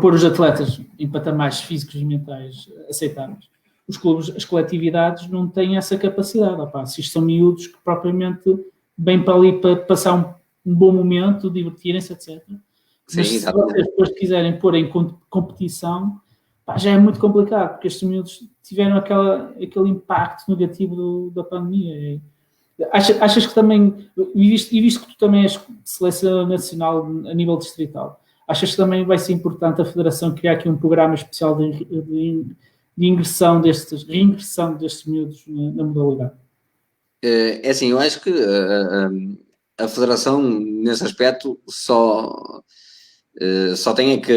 pôr os atletas em patamares físicos e mentais aceitáveis. Os clubes, as coletividades não têm essa capacidade. Opá, se isto são miúdos que propriamente vêm para ali para passar um bom momento, divertirem-se, etc. Mas Sim, se vocês depois quiserem pôr em competição, pá, já é muito complicado, porque estes miúdos tiveram aquele impacto negativo da pandemia. Achas que também, e visto que tu também és seleção nacional a nível distrital, achas que também vai ser importante a Federação criar aqui um programa especial de reingressão destes miúdos na modalidade? É assim, eu acho que a Federação, nesse aspecto, só tem que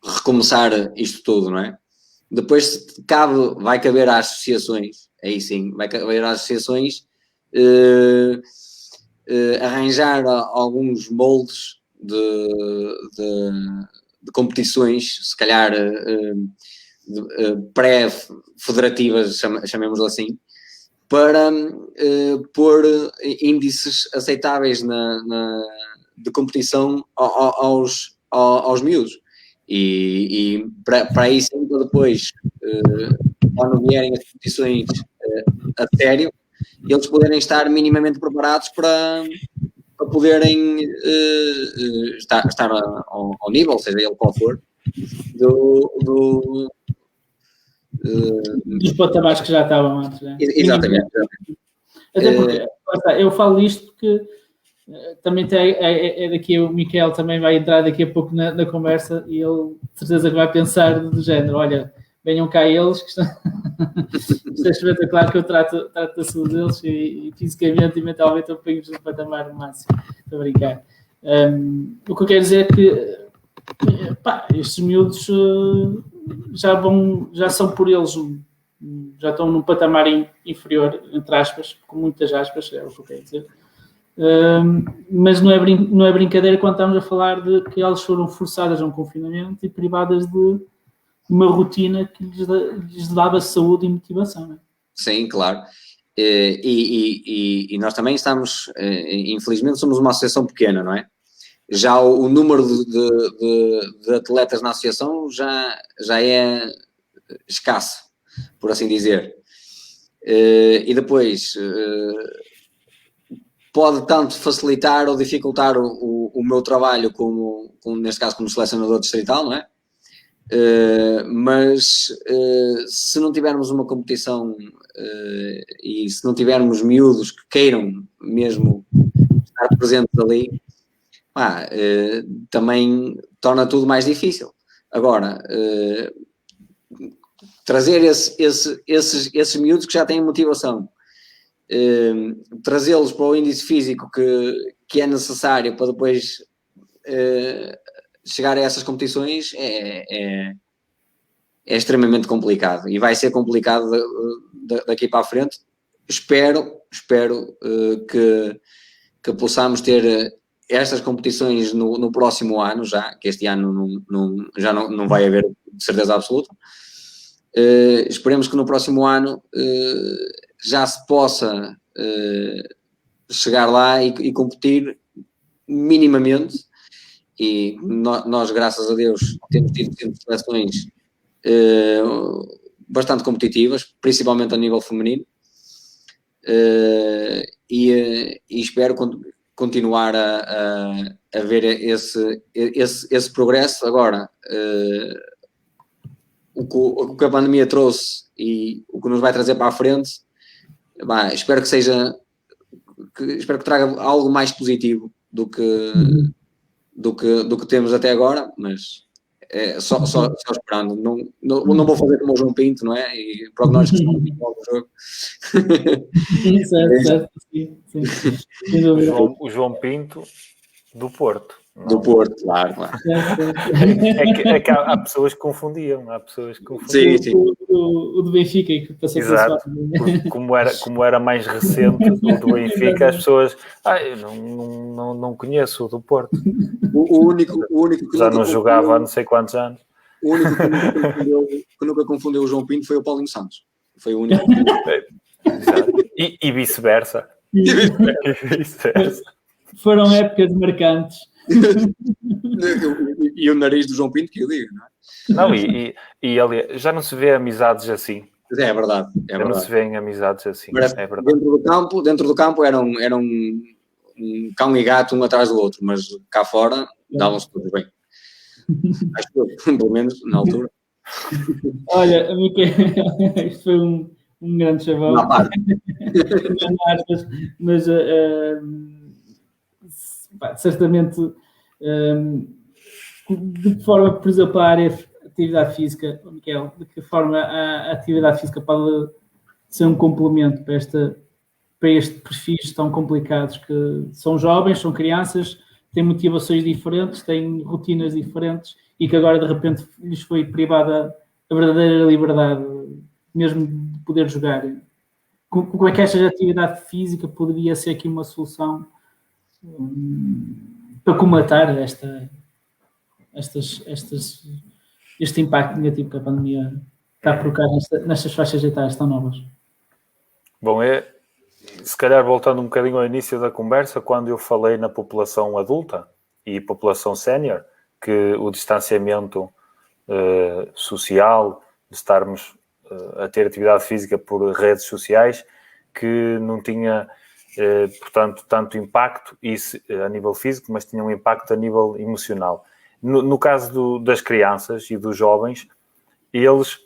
recomeçar isto tudo, não é? Depois vai caber às associações, aí sim, vai caber às associações arranjar alguns moldes de competições, se calhar pré-federativas, chamemos assim, para pôr índices aceitáveis de competição aos miúdos. E para isso, depois, quando vierem as competições a sério, eles poderem estar minimamente preparados para poderem estar ao nível, seja ele qual for, dos patamares que já estavam antes. Né? Exatamente. Até porque, eu falo isto porque também é daqui, o Miquel também vai entrar daqui a pouco na conversa e ele de certeza que vai pensar do género, olha, venham cá eles que estão isto é espetacular, que eu trato da saúde deles e fisicamente e mentalmente eu ponho-os no patamar máximo. Estou a brincar. O que eu quero dizer é que estes miúdos já são por eles já estão num patamar inferior, entre aspas, com muitas aspas, é o que eu quero dizer. Mas não é brincadeira quando estamos a falar de que elas foram forçadas a um confinamento e privadas de uma rotina que lhes dava saúde e motivação. Não é? Sim, claro. E nós também estamos, infelizmente, somos uma associação pequena, não é? Já o número de atletas na associação já é escasso, por assim dizer. E depois pode tanto facilitar ou dificultar o meu trabalho como neste caso como selecionador distrital, não é? Mas se não tivermos uma competição e se não tivermos miúdos que queiram mesmo estar presentes ali, também torna tudo mais difícil. Agora, trazer esses miúdos que já têm motivação, trazê-los para o índice físico que é necessário para depois chegar a essas competições é extremamente complicado e vai ser complicado daqui para a frente. Espero que possamos ter estas competições no próximo ano já, que este ano já não vai haver de certeza absoluta. Esperemos que no próximo ano já se possa chegar lá e competir minimamente, e nós, graças a Deus, temos tido seleções bastante competitivas, principalmente a nível feminino, e espero continuar a ver esse progresso. Agora, o que a pandemia trouxe e o que nos vai trazer para a frente, espero que traga algo mais positivo do que temos até agora, mas só esperando. Não vou fazer como o João Pinto, não é? E prognósticos do jogo. Certo, sim. O João Pinto do Porto. Do Porto, claro. É que há pessoas que confundiam. Sim. O do Benfica, que passou por exato. Como era mais recente o do Benfica, as pessoas eu não conheço o do Porto. O único que já não jogava há não sei quantos anos. O único que nunca confundeu o João Pinto foi o Paulinho Santos. Foi o único. E vice-versa. Foram épocas marcantes. E o nariz do João Pinto que eu digo, não é? Não, e ali já não se vê amizades assim. É verdade. Já não se vêem amizades assim. É verdade. Dentro do campo era um cão e gato um atrás do outro, mas cá fora davam-se todos bem. Acho que pelo menos na altura. Olha, isto foi um grande chavão. Mas certamente de que forma, por exemplo, a área de atividade física, Miquel, de que forma a atividade física pode ser um complemento para estes perfis tão complicados, que são jovens, são crianças, têm motivações diferentes, têm rotinas diferentes e que agora de repente lhes foi privada a verdadeira liberdade, mesmo de poder jogar. Como é que esta atividade física poderia ser aqui uma solução para comatar este impacto negativo que a pandemia está a provocar nestas faixas etárias tão novas? Bom, se calhar voltando um bocadinho ao início da conversa, quando eu falei na população adulta e população sénior, que o distanciamento social, de estarmos a ter atividade física por redes sociais, que não tinha, portanto, tanto impacto isso, a nível físico, mas tinha um impacto a nível emocional. No caso das crianças e dos jovens, eles,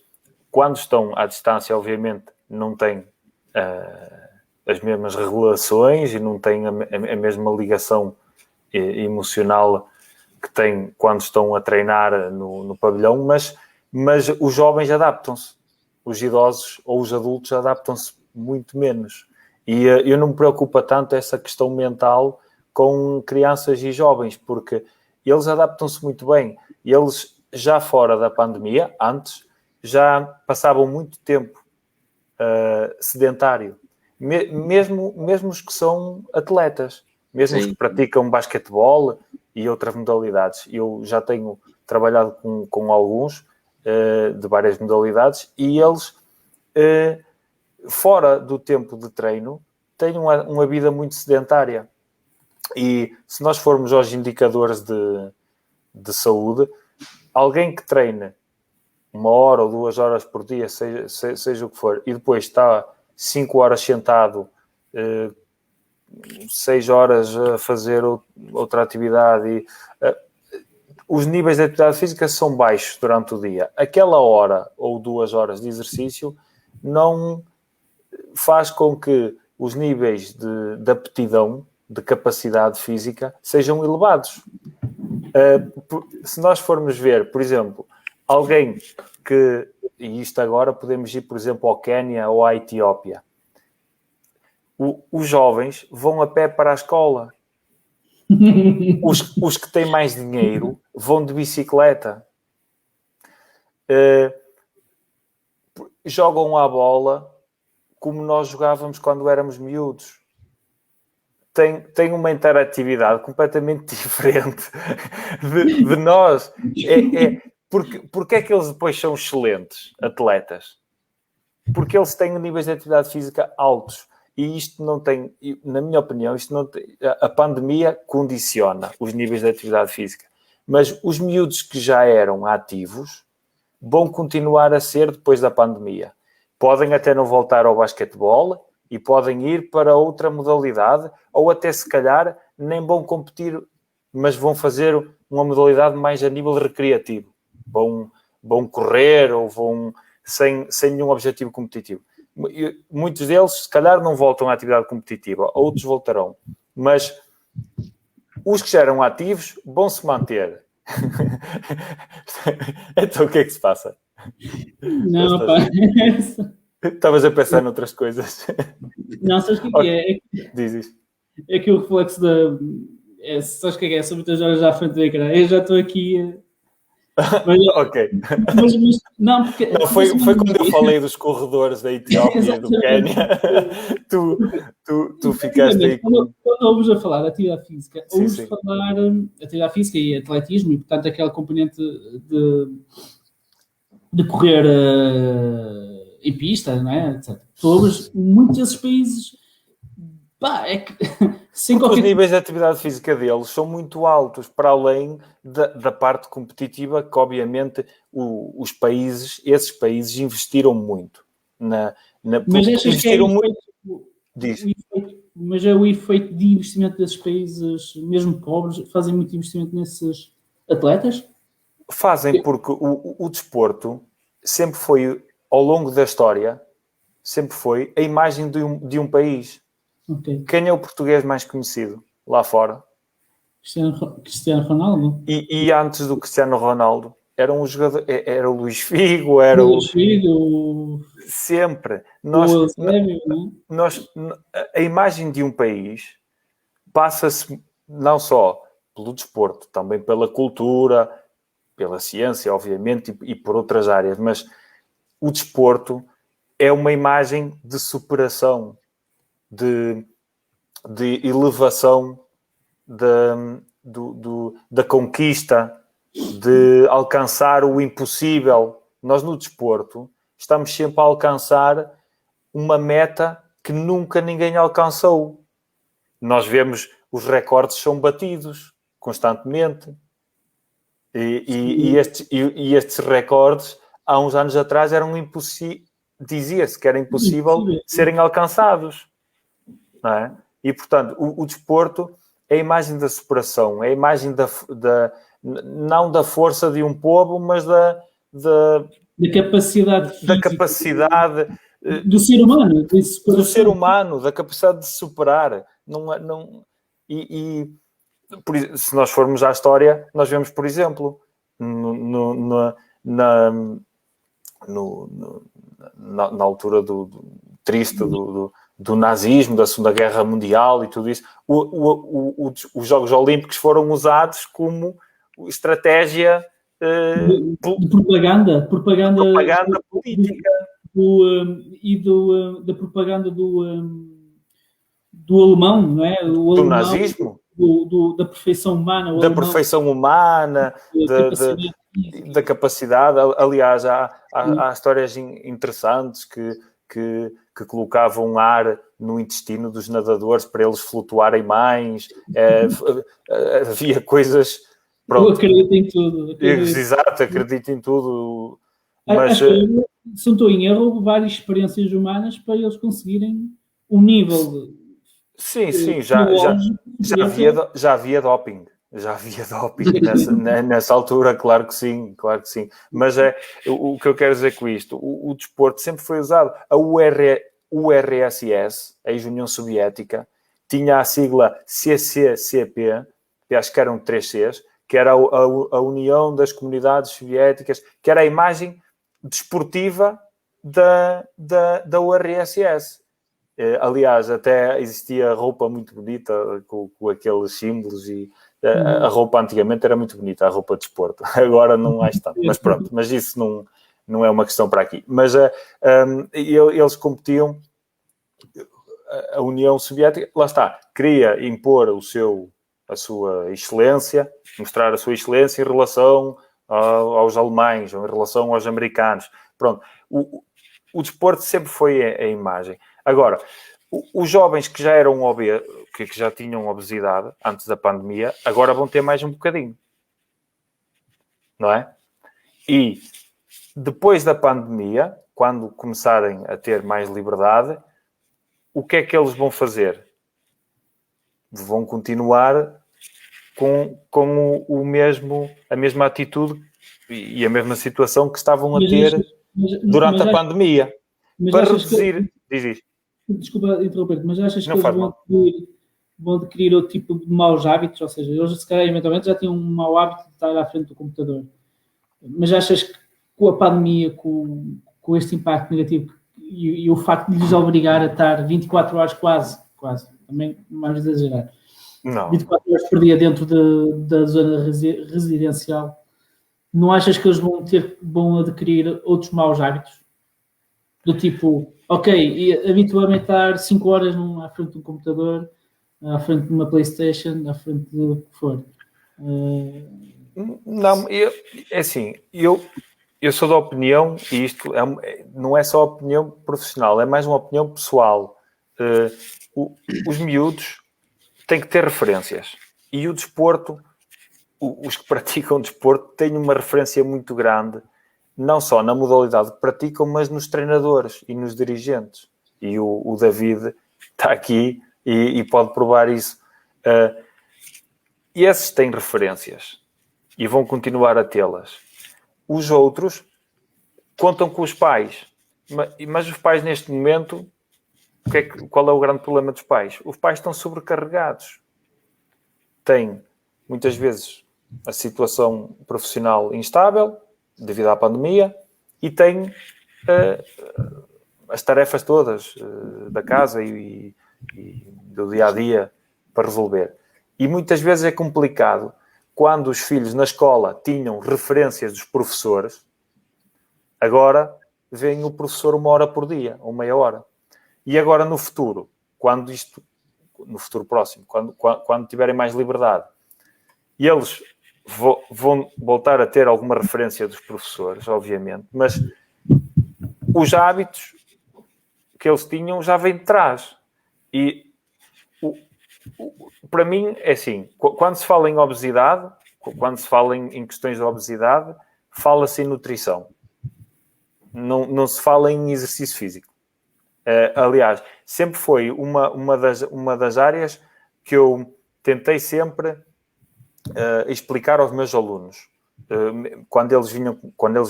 quando estão à distância, obviamente, não têm as mesmas regulações e não têm a mesma ligação emocional que têm quando estão a treinar no pavilhão, mas os jovens adaptam-se. Os idosos ou os adultos adaptam-se muito menos. E eu não me preocupa tanto essa questão mental com crianças e jovens, porque eles adaptam-se muito bem. Eles, já fora da pandemia, antes, já passavam muito tempo sedentário. Mesmo os que são atletas, mesmo os que praticam basquetebol e outras modalidades. Eu já tenho trabalhado com alguns de várias modalidades e eles, fora do tempo de treino, têm uma vida muito sedentária. E se nós formos aos indicadores de saúde, alguém que treine 1 hora ou 2 horas por dia, seja o que for, e depois está 5 horas sentado, 6 horas a fazer outra atividade, os níveis de atividade física são baixos durante o dia. Aquela hora ou 2 horas de exercício não faz com que os níveis de aptidão, de capacidade física, sejam elevados. Se nós formos ver, por exemplo, alguém que, e isto agora podemos ir, por exemplo, ao Quénia ou à Etiópia, os jovens vão a pé para a escola. Os que têm mais dinheiro vão de bicicleta. Jogam à bola como nós jogávamos quando éramos miúdos. Tem uma interatividade completamente diferente de nós. Porque é que eles depois são excelentes atletas? Porque eles têm níveis de atividade física altos. E isto não tem, na minha opinião, a pandemia condiciona os níveis de atividade física. Mas os miúdos que já eram ativos vão continuar a ser depois da pandemia. Podem até não voltar ao basquetebol e podem ir para outra modalidade, ou até se calhar nem vão competir, mas vão fazer uma modalidade mais a nível recreativo. Vão correr ou vão sem nenhum objetivo competitivo. Muitos deles, se calhar, não voltam à atividade competitiva, outros voltarão. Mas os que já eram ativos vão se manter Então o que é que se passa? Não, pá. Estavas a pensar noutras coisas. Não, sabes o que é? Diz isso. É que o reflexo da. Sabes o que é? São muitas horas à frente do ecrã. Eu já estou aqui. Mas, ok. Não, porque. Não, foi quando eu falei dos corredores da Etiópia e do Quénia. tu ficaste aí. Quando ouves a falar da atividade física, ouves sim. falar atividade física e atletismo, e portanto aquela componente de correr em pista, não é? Etc. Tu ouves muitos desses países. Pá, é que. Os níveis de atividade física deles são muito altos, para além da parte competitiva, que obviamente esses países investiram muito. Mas achas que é mas é o efeito de investimento desses países, mesmo pobres, fazem muito investimento nesses atletas? Fazem, porque o desporto sempre foi, ao longo da história, sempre foi a imagem de um país. Okay. Quem é o português mais conhecido lá fora? Cristiano Ronaldo. E antes do Cristiano Ronaldo, era um jogador, era o Luís Figo, era o Luís Figo. Sempre. A imagem de um país passa-se não só pelo desporto, também pela cultura, pela ciência, obviamente, e por outras áreas, mas o desporto é uma imagem de superação, de elevação da conquista, de alcançar o impossível. Nós, no desporto, estamos sempre a alcançar uma meta que nunca ninguém alcançou. Nós vemos os recordes são batidos constantemente. E estes recordes, há uns anos atrás, eram impossíveis. Dizia-se que era impossível serem alcançados. Não é? E, portanto, o desporto é a imagem da superação, é a imagem não da força de um povo, mas da capacidade física, da capacidade do ser humano, do ser humano, da capacidade de superar. Se nós formos à história, nós vemos, por exemplo, na altura triste do nazismo, da Segunda Guerra Mundial e tudo isso, os Jogos Olímpicos foram usados como estratégia de propaganda política da propaganda do alemão, não é? Do nazismo, da perfeição humana, da perfeição humana, da capacidade. Aliás, há histórias interessantes que colocavam ar no intestino dos nadadores para eles flutuarem mais. Havia coisas... Pronto. Eu acredito em tudo. Exato, acredito em tudo. Mas, se não estou em erro, houve várias experiências humanas para eles conseguirem um nível... Sim, já havia doping. Já havia doping nessa altura, claro que sim. Mas o que eu quero dizer com isto, o desporto sempre foi usado. A URSS, a ex-União Soviética, tinha a sigla CCCP, que acho que eram 3 Cs, que era a União das Comunidades Soviéticas, que era a imagem desportiva da URSS. Aliás, até existia roupa muito bonita com aqueles símbolos e a roupa antigamente era muito bonita, a roupa de desporto. Agora não há tanto, mas pronto, mas isso não é uma questão para aqui. Mas eles competiam, a União Soviética, lá está, queria impor a sua excelência, mostrar a sua excelência em relação aos alemães ou em relação aos americanos. Pronto, o desporto sempre foi a imagem. Agora, os jovens que já eram que já tinham obesidade antes da pandemia, agora vão ter mais um bocadinho. Não é? E depois da pandemia, quando começarem a ter mais liberdade, o que é que eles vão fazer? Vão continuar com a mesma atitude e a mesma situação que estavam a ter durante a pandemia. Para reduzir... Diz. Desculpa interromper-te, mas achas que eles vão pedir vão adquirir outro tipo de maus hábitos, ou seja, eles se calhar eventualmente já tinham um mau hábito de estar à frente do computador. Mas achas que com a pandemia, com este impacto negativo e o facto de lhes obrigar a estar 24 horas quase, também mais exagerar, Não. 24 horas por dia dentro da zona residencial, não achas que eles vão adquirir outros maus hábitos? Do tipo, ok, habitualmente estar 5 horas à frente de um computador, à frente de uma PlayStation, à frente do que for. Não, eu sou da opinião, e isto não é só opinião profissional, é mais uma opinião pessoal. Os miúdos têm que ter referências. E o desporto, os que praticam desporto, têm uma referência muito grande, não só na modalidade que praticam, mas nos treinadores e nos dirigentes. E o David está aqui e pode provar isso. Esses têm referências e vão continuar a tê-las. Os outros contam com os pais. Mas os pais, neste momento, qual é o grande problema dos pais? Os pais estão sobrecarregados. Têm, muitas vezes, a situação profissional instável, devido à pandemia, e têm as tarefas todas da casa e do dia-a-dia para resolver. E muitas vezes é complicado quando os filhos na escola tinham referências dos professores, agora vem o professor 1 hora por dia, ou meia hora. E agora no futuro, no futuro próximo, quando tiverem mais liberdade, e eles vão voltar a ter alguma referência dos professores, obviamente, mas os hábitos que eles tinham já vêm de trás. E para mim é assim, quando se fala em obesidade, quando se fala em questões de obesidade, fala-se em nutrição. Não se fala em exercício físico. Aliás, sempre foi uma das áreas que eu tentei sempre explicar aos meus alunos. Quando eles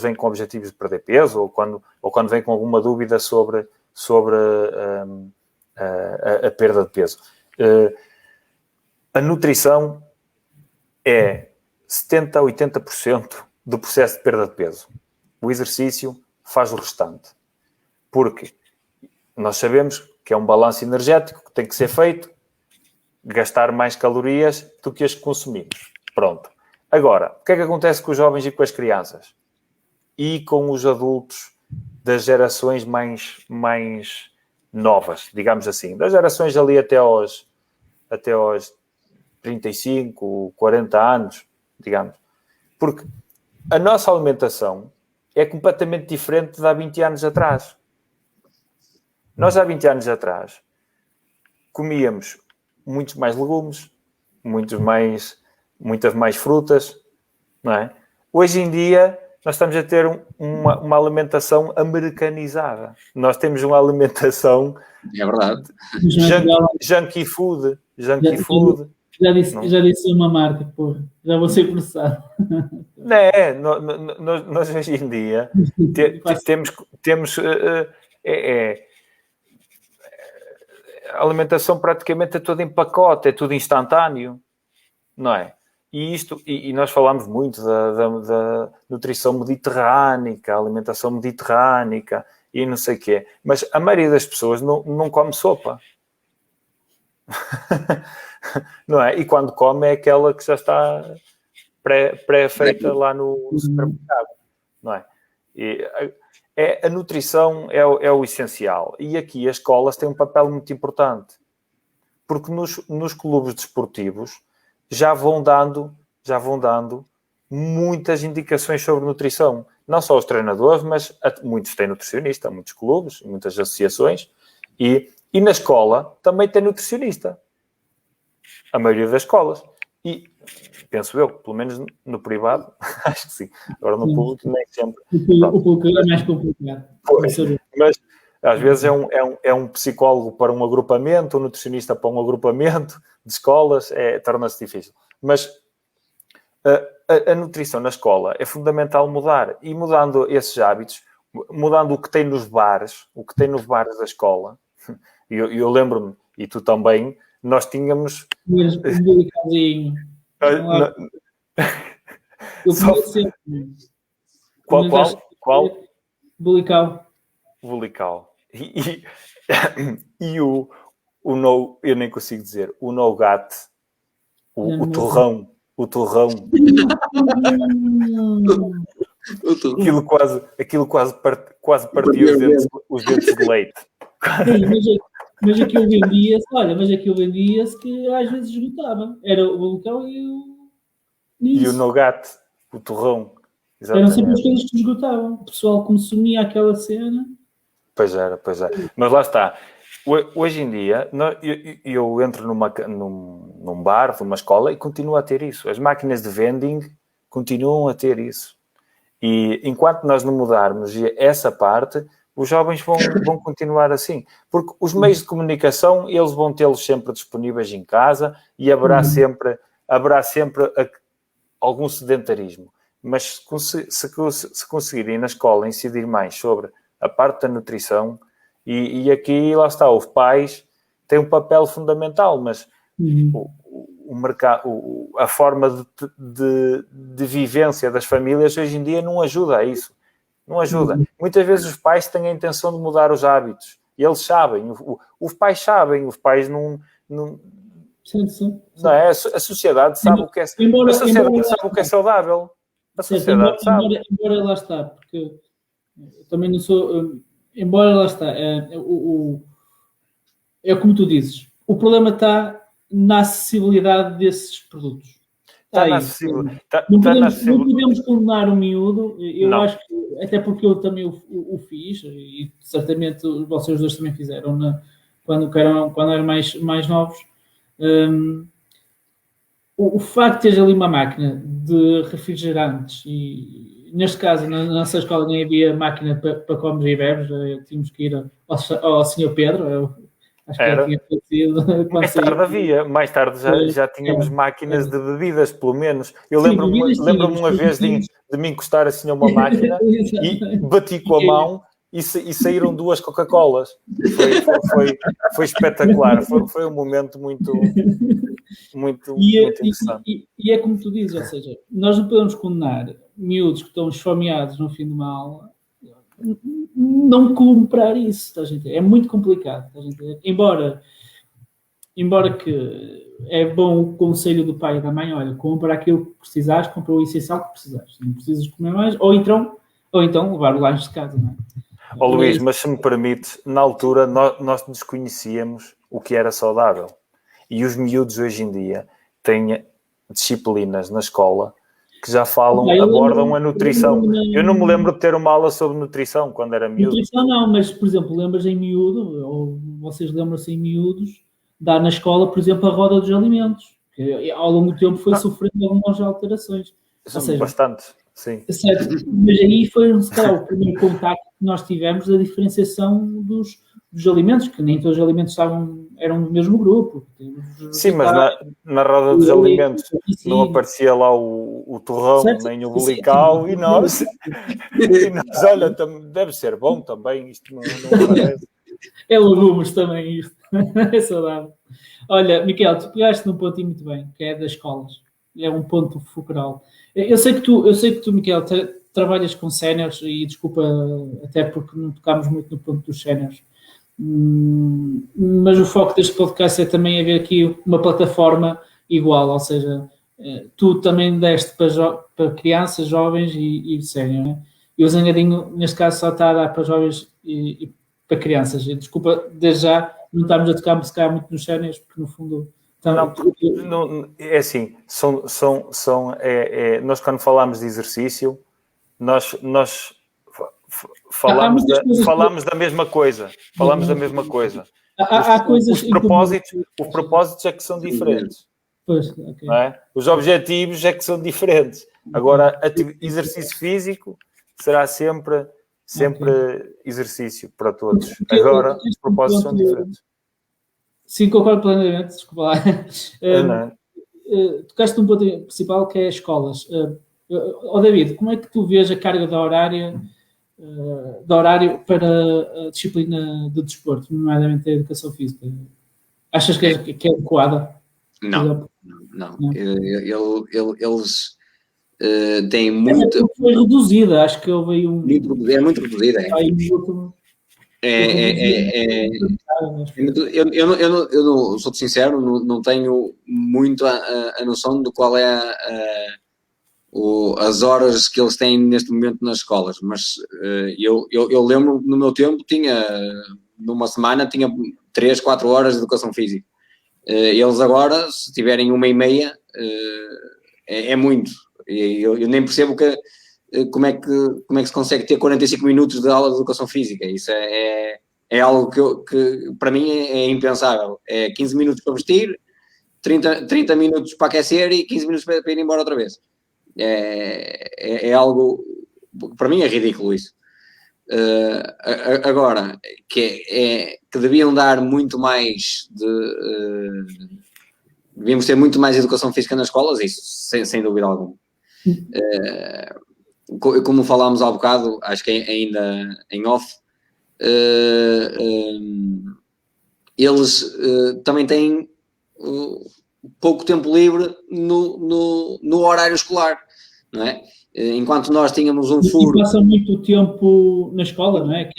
vêm com objetivos de perder peso ou quando vêm com alguma dúvida sobre a perda de peso. A nutrição é 70% a 80% do processo de perda de peso. O exercício faz o restante. Porque nós sabemos que é um balanço energético que tem que ser feito, gastar mais calorias do que as que consumimos. Pronto. Agora, o que é que acontece com os jovens e com as crianças? E com os adultos das gerações mais novas, digamos assim. Das gerações ali até aos 35, 40 anos, digamos. Porque a nossa alimentação é completamente diferente de há 20 anos atrás. Nós, há 20 anos atrás, comíamos muitos mais legumes, muitas mais frutas, não é? Hoje em dia, nós estamos a ter uma alimentação americanizada. Nós temos uma alimentação... É verdade. Junkie food. Já disse uma marca, porra. Já vou ser processado. Nós hoje em dia temos a alimentação praticamente é toda em pacote, é tudo instantâneo, não é? E nós falamos muito da nutrição mediterrânica, alimentação mediterrânica e não sei o quê, mas a maioria das pessoas não come sopa. Não é? E quando come é aquela que já está pré-feita lá no supermercado, não é? A nutrição é o essencial. E aqui as escolas têm um papel muito importante. Porque nos clubes desportivos já vão dando muitas indicações sobre nutrição. Não só os treinadores, mas muitos têm nutricionista, muitos clubes, muitas associações. E na escola também tem nutricionista. A maioria das escolas. E penso eu, pelo menos no privado, acho que sim. Agora no público nem sempre. O público é mais complicado. Mas às vezes é um psicólogo para um agrupamento, um nutricionista para um agrupamento de escolas, torna-se difícil. Mas a nutrição na escola é fundamental mudar. E mudando esses hábitos, mudando o que tem nos bares da escola. Eu lembro-me, e tu também, nós tínhamos... Mas um bulicalzinho. Eu Só- podia ser. Qual? Bulical. Bulical. E no, eu nem consigo dizer, o nougat, o torrão, aquilo quase partiu os dentes de leite. Mas aquilo vendia-se que às vezes esgotava. Era o bulical E o nougat, o torrão. Eram sempre as coisas que esgotavam. O pessoal consumia aquela cena. Pois era. Mas lá está. Hoje em dia, eu entro num bar, numa escola, e continuo a ter isso. As máquinas de vending continuam a ter isso. E enquanto nós não mudarmos essa parte, os jovens vão continuar assim. Porque os meios de comunicação, eles vão tê-los sempre disponíveis em casa e haverá sempre algum sedentarismo. Mas se conseguirem na escola incidir mais sobre a parte da nutrição, e aqui, lá está, os pais têm um papel fundamental, mas o mercado, a forma de vivência das famílias hoje em dia não ajuda a isso. Não ajuda. Muitas vezes os pais têm a intenção de mudar os hábitos. E eles sabem. Os pais sabem. Os pais não... Sim. Não é? A sociedade sabe o que é... A sociedade sabe o que é saudável. A sociedade sabe. Embora lá está, porque eu também não sou... Embora lá está, é como tu dizes, o problema está na acessibilidade desses produtos. Não podemos condenar o miúdo, acho que, até porque eu também o fiz, e certamente vocês dois também fizeram, quando eram mais novos. O facto de teres ali uma máquina de refrigerantes e neste caso, na nossa escola nem havia máquina para comes e bebes, tínhamos que ir ao Sr. Pedro, acho que era. Tinha acontecido. Mais tarde já tínhamos máquinas de bebidas, pelo menos. Eu lembro-me uma vez de me encostar assim a uma máquina e bati com a mão e saíram 2 Coca-Colas. Foi espetacular, foi um momento muito interessante. E é como tu dizes, ou seja, nós não podemos condenar miúdos que estão esfomeados no fim de uma aula não comprar isso, tá, gente? É muito complicado, tá, gente? Embora que é bom o conselho do pai e da mãe, olha, compra aquilo que precisares, compra o essencial que precisares, não precisas comer mais, ou então levar o lanche de casa, não é? Luís, mas se me permite, na altura nós desconhecíamos o que era saudável. E os miúdos hoje em dia têm disciplinas na escola que já abordam a nutrição. Eu não me lembro de ter uma aula sobre nutrição quando era miúdo. Nutrição não, mas, por exemplo, lembras em miúdo, ou vocês lembram-se em miúdos, dar na escola, por exemplo, a roda dos alimentos, que ao longo do tempo foi sofrendo algumas alterações. Ou seja, bastante, sim. Certo, mas aí foi, se calhar, o primeiro contacto que nós tivemos da diferenciação dos alimentos, que nem todos os alimentos eram do mesmo grupo. Sim, mas na roda dos alimentos não aparecia lá o torrão, certo? Nem o bulical, e nós, olha, deve ser bom também, isto não aparece. É legumes também isto, é saudável. Olha, Miquel, tu pegaste num pontinho muito bem, que é das escolas, é um ponto fulcral. Eu sei que tu, Miquel, trabalhas com séniores, e desculpa, até porque não tocámos muito no ponto dos séniores, mas o foco deste podcast é também haver aqui uma plataforma igual, ou seja, tu também deste para crianças, jovens e sénior, né? E o Zangadinho, neste caso, só está a dar para jovens e para crianças. E, desculpa, desde já, não estamos a tocar se calhar muito nos séniores, porque no fundo... Não, é assim, nós quando falamos de exercício, nós falamos da mesma coisa. Falamos da mesma coisa. Há coisas... Os propósitos é que são diferentes. Pois, okay. Não é? Os objetivos é que são diferentes. Agora, exercício físico será sempre exercício para todos. Agora, os propósitos são diferentes. Sim, concordo plenamente, desculpa lá. Tocaste num ponto principal que é as escolas. David, como é que tu vês a carga de horário para a disciplina de desporto, nomeadamente a educação física? Achas que é adequada? Não. Eles têm muito... Foi reduzida, acho que houve aí É muito reduzida, é. Eu não sou sincero, não tenho muito a noção de qual é as horas que eles têm neste momento nas escolas, mas eu lembro no meu tempo numa semana tinha 3, 4 horas de educação física. Eles agora, se tiverem 1h30, é muito. Eu nem percebo como é que se consegue ter 45 minutos de aula de educação física. Isso é algo que para mim é impensável. É 15 minutos para vestir, 30 minutos para aquecer e 15 minutos para ir embora outra vez. É algo, para mim é ridículo isso. Agora, que deviam dar muito mais devíamos ter muito mais educação física nas escolas, isso sem dúvida alguma. Como falámos há bocado, acho que ainda em off, eles também têm pouco tempo livre no horário escolar, não é? Enquanto nós tínhamos um furo... E passam muito tempo na escola, não é?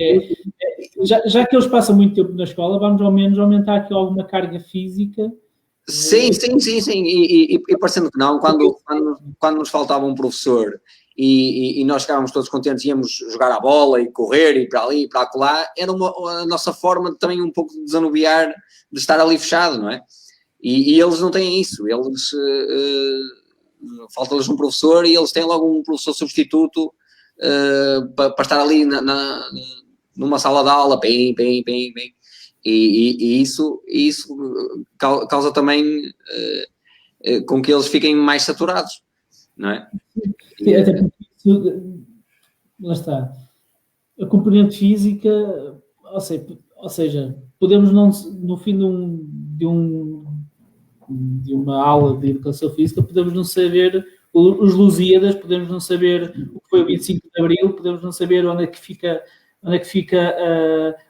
Já que eles passam muito tempo na escola, vamos ao menos aumentar aqui alguma carga física. Sim. E parecendo que não, quando nos faltava um professor e nós ficávamos todos contentes, íamos jogar a bola e correr e para ali e para acolá, era a nossa forma de, também um pouco de desanuviar, de estar ali fechado, não é? E eles não têm isso, eles... falta-lhes um professor e eles têm logo um professor substituto para estar ali numa sala de aula, bem. E isso causa também com que eles fiquem mais saturados, não é? Até porque isso, lá está, a componente física, ou seja, podemos não, no fim de uma aula de educação física, podemos não saber os Lusíadas, podemos não saber o que foi o 25 de Abril, podemos não saber onde é que fica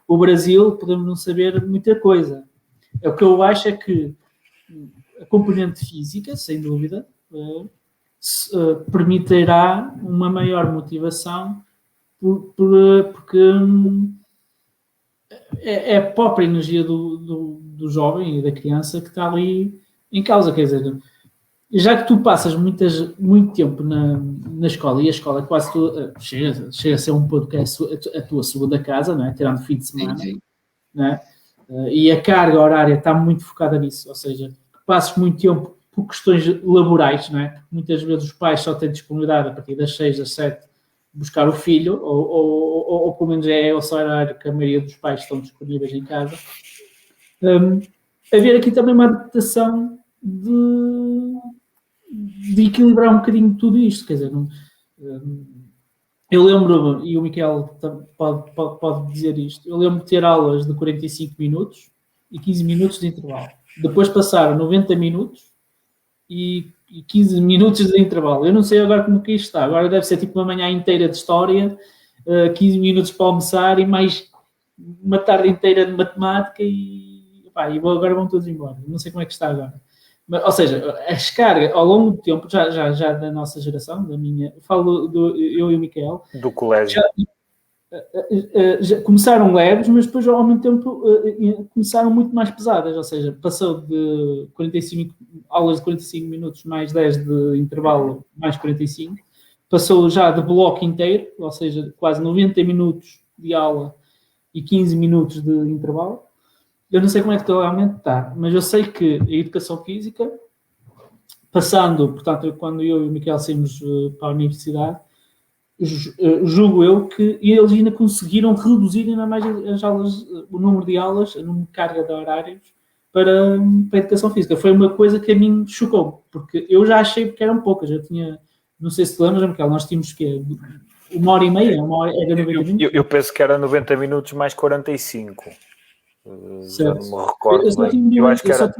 o Brasil, podemos não saber muita coisa. O que eu acho é que a componente física, sem dúvida, permitirá uma maior motivação porque é a própria energia do jovem e da criança que está ali em causa, quer dizer, já que tu passas muito tempo na escola, e a escola quase chega a ser um pouco que é a tua segunda casa, não é? Tirando o fim de semana, sim. Não é? E a carga horária está muito focada nisso, ou seja, que passes muito tempo por questões laborais, não é? Porque muitas vezes os pais só têm disponibilidade a partir das 6, das 7 buscar o filho, ou pelo menos é esse horário que a maioria dos pais estão disponíveis em casa. Haver aqui também uma adaptação de equilibrar um bocadinho tudo isto, quer dizer, eu lembro, e o Miquel pode dizer isto, eu lembro de ter aulas de 45 minutos e 15 minutos de intervalo. Depois passaram 90 minutos e 15 minutos de intervalo. Eu não sei agora como que isto está. Agora deve ser tipo uma manhã inteira de história, 15 minutos para almoçar e mais uma tarde inteira de matemática e agora vão todos embora. Não sei como é que está agora. Mas, ou seja, as cargas ao longo do tempo, já da nossa geração, da minha, falo eu e o Miquel, do colégio, já começaram leves, mas depois ao mesmo tempo começaram muito mais pesadas, ou seja, passou de 45 aulas de 45 minutos mais 10 de intervalo mais 45, passou já de bloco inteiro, ou seja, quase 90 minutos de aula e 15 minutos de intervalo. Eu não sei como é que realmente está, mas eu sei que a educação física, passando, portanto, quando eu e o Miquel saímos para a universidade, julgo eu que eles ainda conseguiram reduzir ainda mais as aulas, o número de aulas, o número de carga de horários para a educação física. Foi uma coisa que a mim chocou, porque eu já achei que eram poucas. Eu tinha, não sei se te lembras, Miquel, nós tínhamos que 1h30, era 90 minutos. Eu penso que era 90 minutos mais 45. Já não me recordo bem. Eu acho que era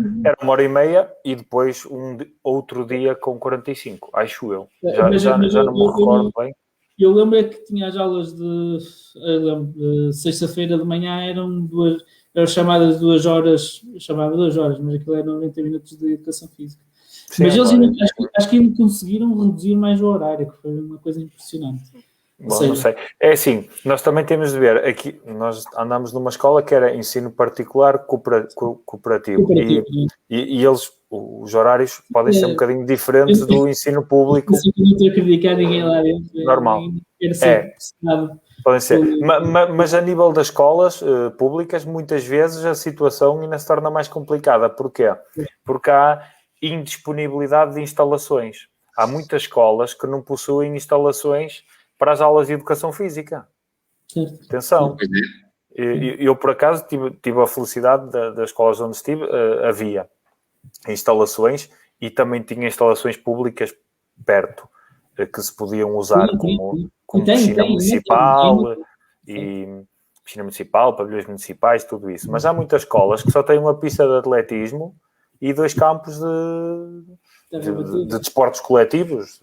1h30 e depois outro dia com 45, acho eu. Já não me recordo bem. Eu lembro que tinha as aulas de sexta-feira de manhã, eram Eram chamadas 2 horas, chamava 2 horas, mas aquilo era 90 minutos de educação física. Sim, Mas eles agora, acho que ainda conseguiram reduzir mais o horário, que foi uma coisa impressionante. bom, não sei. É assim, nós também temos de ver, aqui nós andamos numa escola que era ensino particular cooperativo. E eles, os horários podem ser um bocadinho diferentes do ensino público. Não estou a criticar ninguém lá dentro. Normal. Podem ser. Mas a nível das escolas públicas, muitas vezes a situação ainda se torna mais complicada. Porquê? Porque há indisponibilidade de instalações. Há muitas escolas que não possuem instalações para as aulas de educação física. Certo. Atenção. Eu, por acaso, tive a felicidade das escolas onde estive, havia instalações e também tinha instalações públicas perto, que se podiam usar como piscina municipal e piscina municipal, pavilhões municipais, tudo isso. Mas há muitas escolas que só têm uma pista de atletismo e 2 campos de desportos coletivos,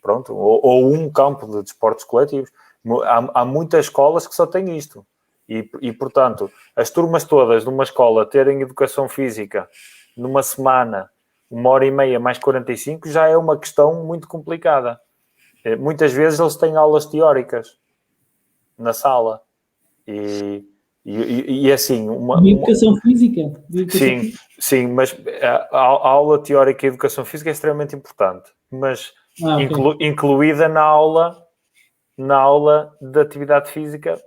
pronto, ou um campo de desportos coletivos. Há muitas escolas que só têm isto. E, portanto, as turmas todas de uma escola terem educação física numa semana, 1h30 mais 45, já é uma questão muito complicada. Muitas vezes eles têm aulas teóricas na sala. E assim... De educação física? Sim, mas a aula teórica e educação física é extremamente importante. Mas incluída na aula de atividade física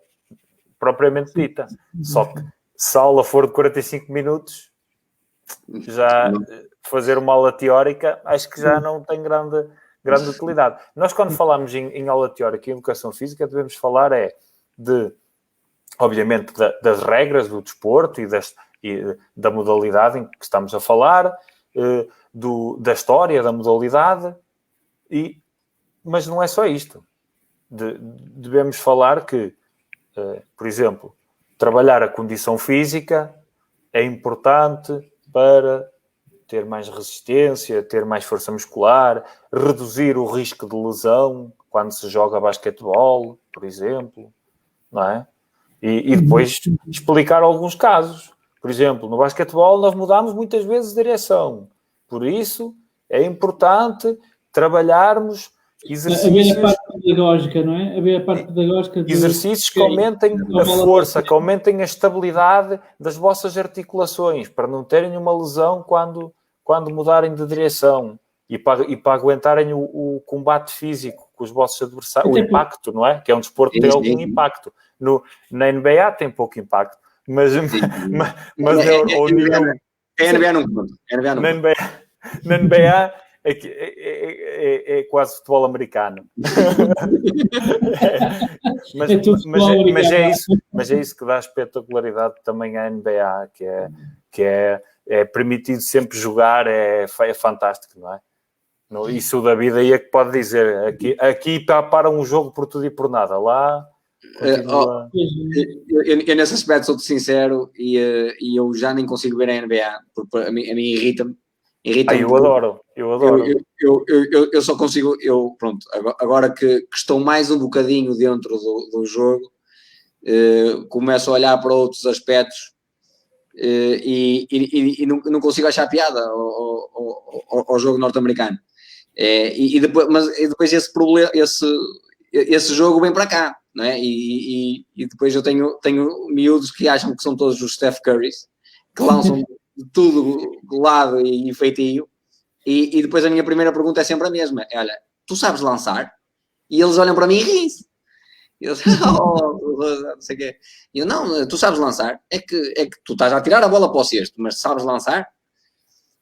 propriamente dita. Só que se a aula for de 45 minutos, já fazer uma aula teórica, acho que já não tem grande utilidade. Nós, quando falamos em aula teórica e educação física, devemos falar obviamente, das regras do desporto e da modalidade em que estamos a falar, da história da modalidade, mas não é só isto. Devemos falar que, por exemplo, trabalhar a condição física é importante para ter mais resistência, ter mais força muscular, reduzir o risco de lesão quando se joga basquetebol, por exemplo, não é? E depois explicar alguns casos. Por exemplo, no basquetebol nós mudamos muitas vezes de direção. Por isso é importante trabalharmos exercícios... Haver a parte pedagógica, não é? Haver a parte pedagógica... Exercícios que aumentem a força, que aumentem a estabilidade das vossas articulações, para não terem uma lesão quando mudarem de direção e para aguentarem o combate físico com os vossos adversários, o impacto, não é? Que é um desporto que tem algum impacto. Na NBA tem pouco impacto, mas ou nenhum. A NBA não conta. Na NBA é quase futebol americano. Mas é isso que dá espetacularidade também à NBA, que é permitido sempre jogar, é fantástico, não é? Isso o David aí é que pode dizer. Aqui para um jogo por tudo e por nada. Lá... Eu nesse aspecto sou-te sincero e eu já nem consigo ver a NBA, porque a mim irrita-me. Eu adoro. Eu só consigo, pronto, agora que estou mais um bocadinho dentro do jogo, começo a olhar para outros aspectos e não consigo achar piada ao jogo norte-americano. E depois esse problema, esse jogo vem para cá, não é? E depois eu tenho miúdos que acham que são todos os Steph Currys, que lançam tudo de lado e feitio, e depois a minha primeira pergunta é sempre a mesma, olha, tu sabes lançar? E eles olham para mim e riem-se. Eu não sei o quê. Eu, não, tu sabes lançar? É que tu estás a tirar a bola para o cesto, mas sabes lançar?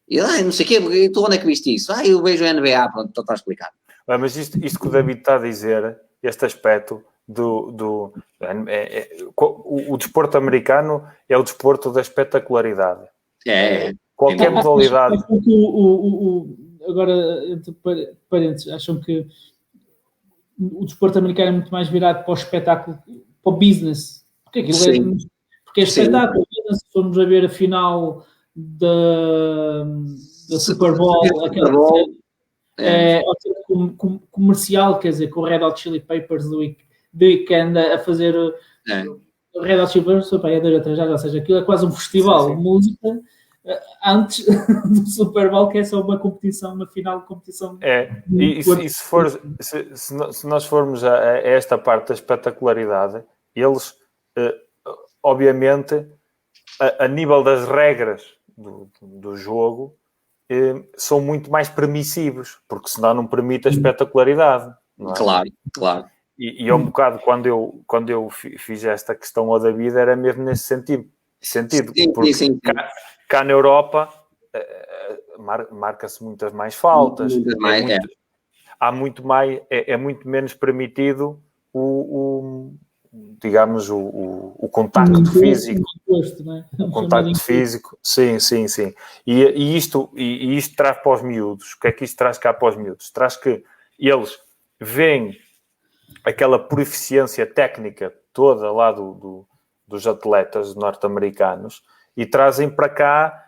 E ele, não sei o quê, tu onde é que viste isso? Eu vejo a NBA, pronto, está explicado. Mas isto que o David está a dizer, este aspecto o desporto americano é o desporto da espetacularidade. Qualquer modalidade. Agora, entre parênteses, acham que o desporto americano é muito mais virado para o espetáculo, para o business. Porque aquilo porque é espetáculo. Se formos a ver a final da Super Bowl, aquela comercial, quer dizer, com o Red Hot Chili Peppers do Weekend a fazer o Red Hot Chili Peppers foi para aí há 2 ou 3 anos, ou seja, aquilo é quase um festival de música antes do Super Bowl, que é só uma competição, uma final de competição. Se nós formos a esta parte da espetacularidade, eles, obviamente, a nível das regras do jogo, são muito mais permissivos, porque senão não permite a espetacularidade. Não é? Claro. E um bocado, quando eu fiz esta questão ao David, era mesmo nesse sentido. Porque Sim. Cá na Europa marca-se muitas mais faltas. Há muito mais, é muito menos permitido digamos, o contacto físico. O contacto físico, sim. E isto traz para os miúdos. O que é que isto traz cá para os miúdos? Traz que eles veem aquela proficiência técnica toda lá dos atletas norte-americanos e trazem para cá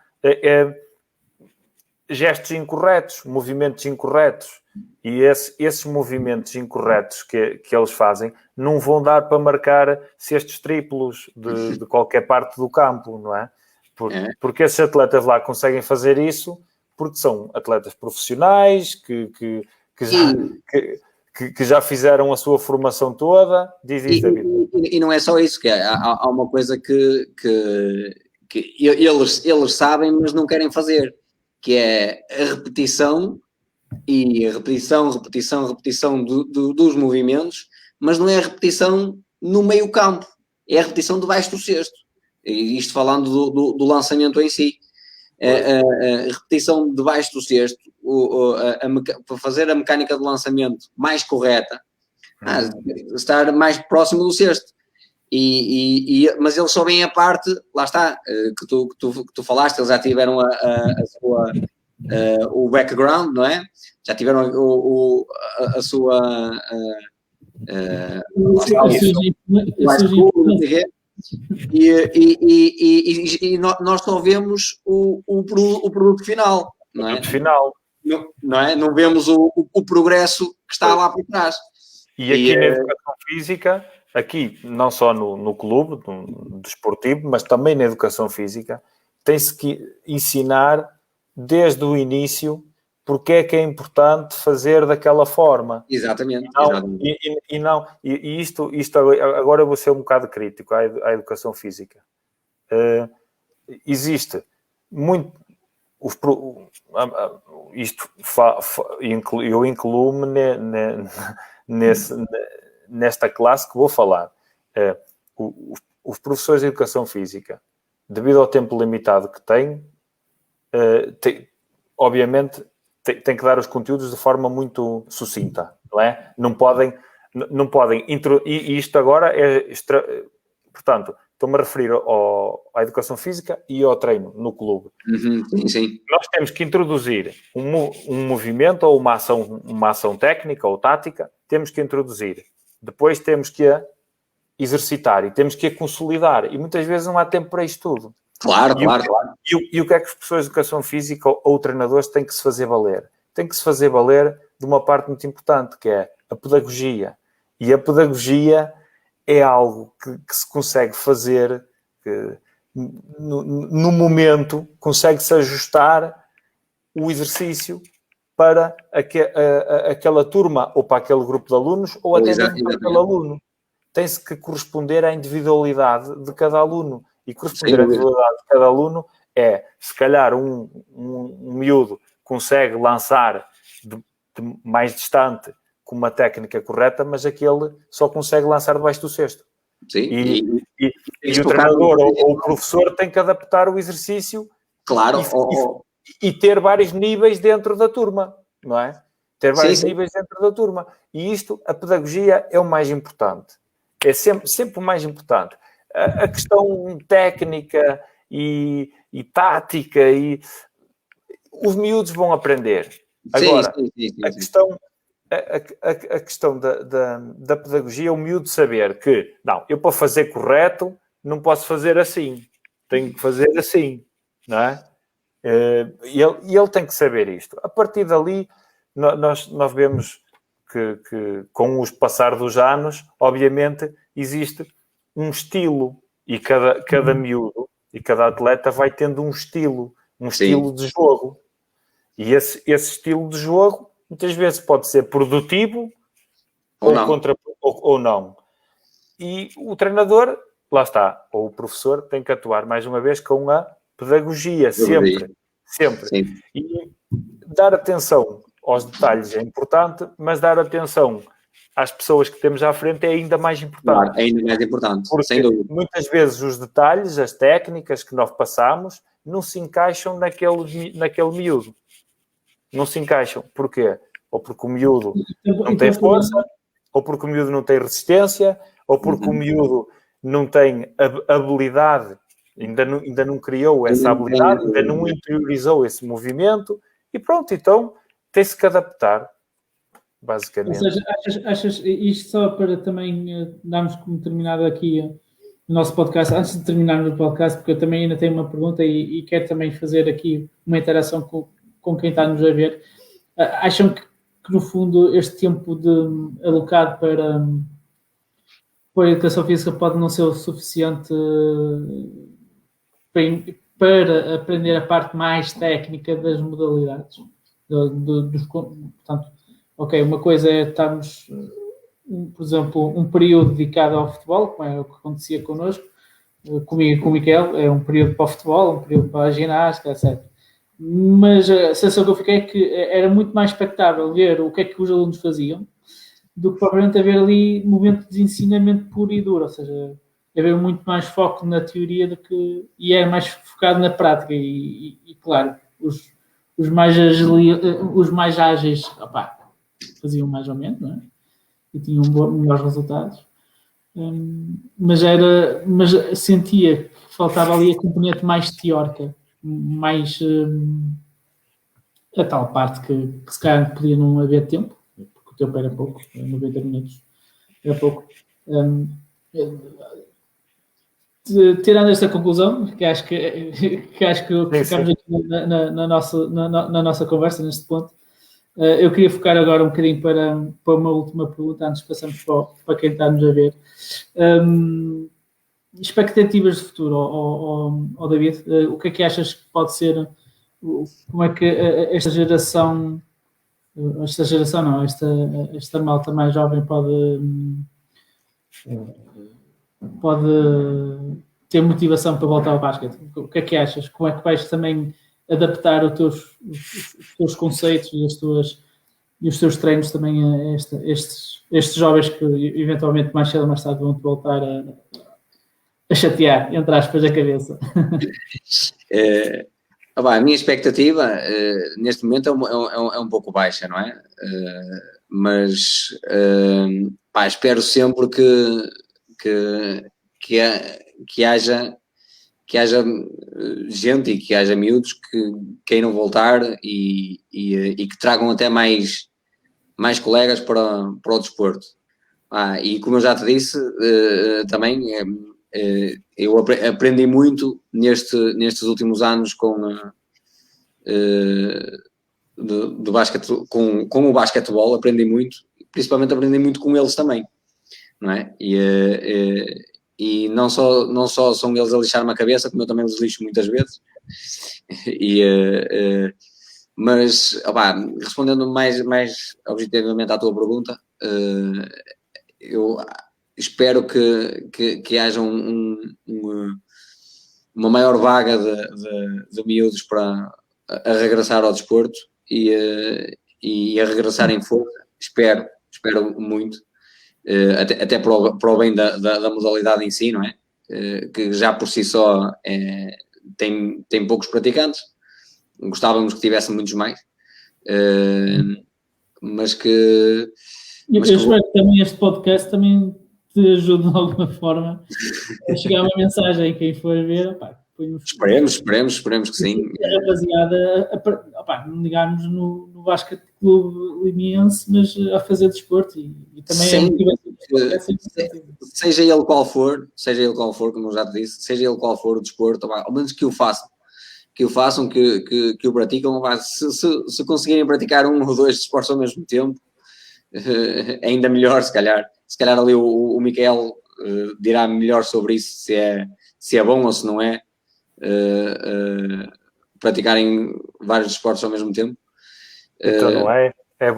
gestos incorretos, movimentos incorretos. E esses movimentos incorretos que eles fazem não vão dar para marcar cestos triplos de qualquer parte do campo, não é? Porque esses atletas lá conseguem fazer isso porque são atletas profissionais que já fizeram a sua formação toda. Diz isso, David. E não é só isso, que há uma coisa que eles sabem, mas não querem fazer, que é a repetição e a repetição dos movimentos, mas não é a repetição no meio campo, é a repetição debaixo do cesto. Isto falando do lançamento em si. A repetição debaixo do cesto, para fazer a mecânica de lançamento mais correta, estar mais próximo do cesto. Mas eles só veem a parte, lá está, que tu falaste, eles já tiveram o background, não é? Já tiveram a sua e nós só vemos o produto final, não é? Não é? Não vemos o progresso que está lá por trás. E aqui na educação física, aqui não só no clube, no desportivo, mas também na educação física, tem-se que ensinar desde o início porque é que é importante fazer daquela forma. Exatamente. E isto agora eu vou ser um bocado crítico à educação física. Existe muito... eu incluo-me nesta classe que vou falar. Os professores de educação física, devido ao tempo limitado que têm, obviamente têm que dar os conteúdos de forma muito sucinta, não é? Não podem e isto agora portanto, estou-me a referir à educação física e ao treino no clube. Sim. Nós temos que introduzir um movimento ou uma ação técnica ou tática, temos que introduzir. Depois temos que a exercitar e temos que a consolidar. E muitas vezes não há tempo para isto tudo. Claro. E o que é que os professores de educação física ou treinadores têm que se fazer valer? Tem que se fazer valer de uma parte muito importante, que é a pedagogia. E a pedagogia é algo que se consegue fazer, que no momento consegue-se ajustar o exercício para aquela turma ou para aquele grupo de alunos ou até mesmo para aquele aluno. Tem-se que corresponder à individualidade de cada aluno. E corresponder à individualidade de cada aluno é, se calhar, um miúdo consegue lançar de mais distante com uma técnica correta, mas aquele só consegue lançar debaixo do cesto. Sim. E o treinador ou o professor tem que adaptar o exercício e ter vários níveis dentro da turma, não é? Ter vários níveis dentro da turma. E isto, a pedagogia é o mais importante. É sempre o mais importante. A questão técnica e tática, os miúdos vão aprender. Agora, a questão da pedagogia é o miúdo saber que, não, eu para fazer correto não posso fazer assim. Tenho que fazer assim, não é? E ele tem que saber isto. A partir dali, nós vemos que com o passar dos anos, obviamente, existe um estilo, e cada miúdo e cada atleta vai tendo um estilo de jogo. E esse estilo de jogo, muitas vezes pode ser produtivo ou não. E o treinador, lá está, ou o professor tem que atuar, mais uma vez, com a pedagogia, sempre. Sim. E dar atenção aos detalhes é importante, mas dar atenção às pessoas que temos à frente é ainda mais importante. Claro, é ainda mais importante, porque sem dúvida. Muitas vezes os detalhes, as técnicas que nós passamos, não se encaixam naquele miúdo. Não se encaixam. Porquê? Ou porque o miúdo não tem força, ou porque o miúdo não tem resistência, ou porque o miúdo não tem habilidade, ainda não criou essa habilidade, ainda não interiorizou esse movimento, e pronto, então tem-se que adaptar, basicamente. Ou seja, achas isto só para também darmos como terminado aqui o nosso podcast, antes de terminarmos o podcast, porque eu também ainda tenho uma pergunta e quero também fazer aqui uma interação com quem está-nos a ver. Acham que no fundo este tempo alocado para a educação física pode não ser o suficiente para aprender a parte mais técnica das modalidades? Portanto, ok, uma coisa é estarmos, por exemplo, um período dedicado ao futebol, como é o que acontecia connosco, comigo e com o Miquel, é um período para o futebol, um período para a ginástica, etc. Mas a sensação que eu fiquei é que era muito mais expectável ver o que é que os alunos faziam do que propriamente haver ali momento de ensinamento puro e duro, ou seja, haver muito mais foco na teoria e era mais focado na prática e claro, os mais ágeis faziam mais ou menos, não é? E tinham melhores resultados. Mas sentia que faltava ali a componente mais teórica, mais a tal parte que se calhar podia não haver tempo, porque o tempo era pouco, 90 minutos era pouco. Tirando esta conclusão, que acho que ficamos aqui na nossa conversa, neste ponto, eu queria focar agora um bocadinho para uma última pergunta, antes de passarmos para quem está-nos a ver. Expectativas de futuro, ao David, o que é que achas que pode ser, como é que esta malta mais jovem pode ter motivação para voltar ao basquete? O que é que achas? Como é que vais também adaptar os teus conceitos e os teus treinos também a estes jovens que eventualmente mais cedo ou mais tarde vão te voltar a chatear, entre aspas, a cabeça? A minha expectativa neste momento é um pouco baixa, não é? Mas espero sempre que haja gente e que haja miúdos que queiram voltar e que tragam até mais colegas para o desporto. E como eu já te disse, também eu aprendi muito nestes últimos anos do basquete, com o basquetebol, aprendi muito, principalmente aprendi muito com eles também, não é? E não só são eles a lixar-me a cabeça, como eu também os lixo muitas vezes. Mas, respondendo mais objetivamente à tua pergunta, eu espero que haja uma maior vaga de miúdos a regressar ao desporto e a regressar em força. Espero muito. Até para o bem da modalidade em si, não é? Que já por si só tem poucos praticantes. Gostávamos que tivesse muitos mais. Mas que... Eu espero que também este podcast também te ajude de alguma forma a chegar uma mensagem a quem for ver. Esperemos que sim. Rapaziada, não ligarmos no Basquete Clube Limiense, mas a fazer desporto e também seja ele qual for, como eu já te disse, seja ele qual for o desporto, ao menos que o façam, que o praticam. Se conseguirem praticar um ou dois desportos ao mesmo tempo, ainda melhor, se calhar ali o Miquel dirá melhor sobre isso, se é bom ou se não é, praticarem vários esportes ao mesmo tempo. Então não é? É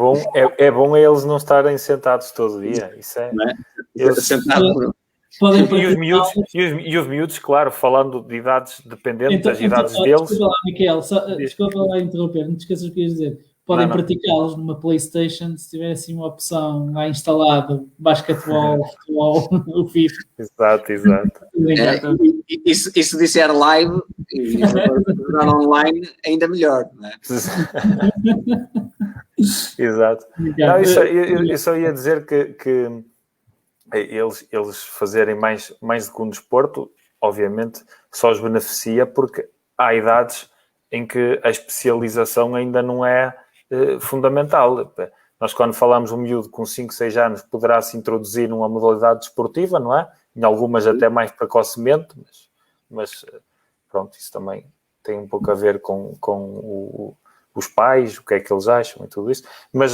bom eles não estarem sentados todo dia. Isso é. Não é? Eles, Sentado, Podem e os miúdos, claro, falando de idades dependentes então, das idades deles. Desculpa lá, Miquel, desculpa lá interromper, não te esqueças o que ias dizer. Podem praticá-los numa PlayStation se tiver assim uma opção lá instalada, basquetebol, futebol, o FIFA. Exato. E se disser live e jogar online, ainda melhor, não é? Exato. Não, eu só ia dizer que eles fazerem mais do que um desporto, obviamente, só os beneficia porque há idades em que a especialização ainda não é fundamental. Nós, quando falamos um miúdo com 5, 6 anos, poderá se introduzir numa modalidade desportiva, não é? Em algumas até mais precocemente, mas pronto, isso também tem um pouco a ver com os pais, o que é que eles acham e tudo isso. Mas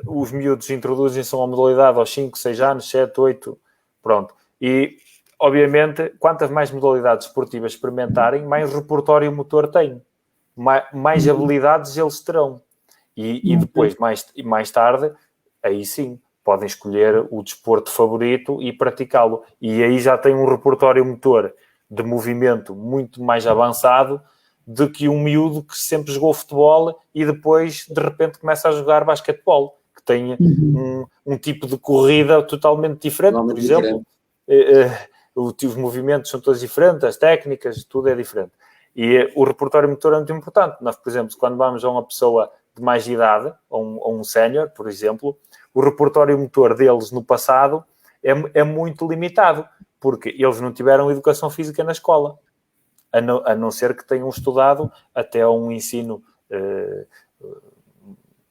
os miúdos introduzem-se a uma modalidade aos 5, 6 anos, 7, 8, pronto. E, obviamente, quantas mais modalidades esportivas experimentarem, mais repertório motor têm. Mais habilidades eles terão. E depois, mais tarde, aí sim, podem escolher o desporto favorito e praticá-lo. E aí já tem um repertório motor de movimento muito mais avançado do que um miúdo que sempre jogou futebol e depois, de repente, começa a jogar basquetebol, que tem um tipo de corrida totalmente diferente, por exemplo. Os movimentos são todos diferentes, as técnicas, tudo é diferente. E o repertório motor é muito importante. Nós, por exemplo, quando vamos a uma pessoa de mais idade, ou um sénior, por exemplo, o repertório motor deles no passado é muito limitado, porque eles não tiveram educação física na escola, a não ser que tenham estudado até um ensino,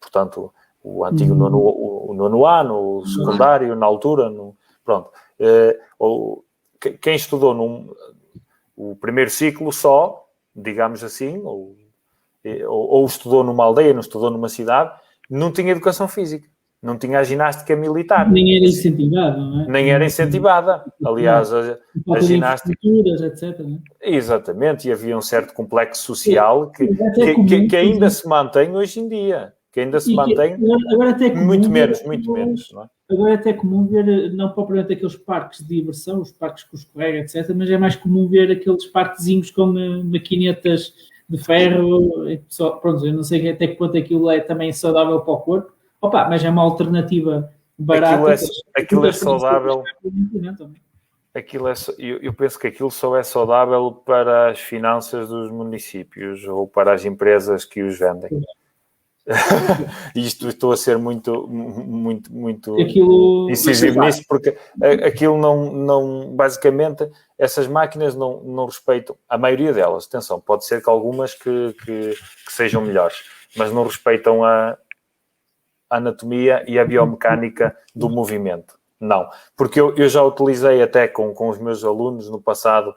portanto, o antigo nono ano, o secundário, na altura, pronto. Quem estudou o primeiro ciclo só, digamos assim, ou estudou numa aldeia, não estudou numa cidade, não tinha educação física, não tinha a ginástica militar. Nem era incentivada, não é? Nem era incentivada. Aliás, a ginástica... etc. Não é? Exatamente, e havia um certo complexo social que ainda se mantém hoje em dia. Que ainda se mantém agora até é comum muito menos. Não é? Agora é até comum ver, não propriamente aqueles parques de diversão, os parques com escorrega, etc., mas é mais comum ver aqueles parquezinhos com maquinetas de ferro. Pronto, eu não sei até que ponto aquilo é também saudável para o corpo. Mas é uma alternativa barata. Aquilo é saudável. Eu penso que aquilo só é saudável para as finanças dos municípios ou para as empresas que os vendem. Isto estou a ser muito incisivo nisso, porque aquilo não basicamente, essas máquinas não respeitam, a maioria delas, atenção, pode ser que algumas que sejam melhores, mas não respeitam a anatomia e a biomecânica do movimento. Não, porque eu já utilizei até com os meus alunos no passado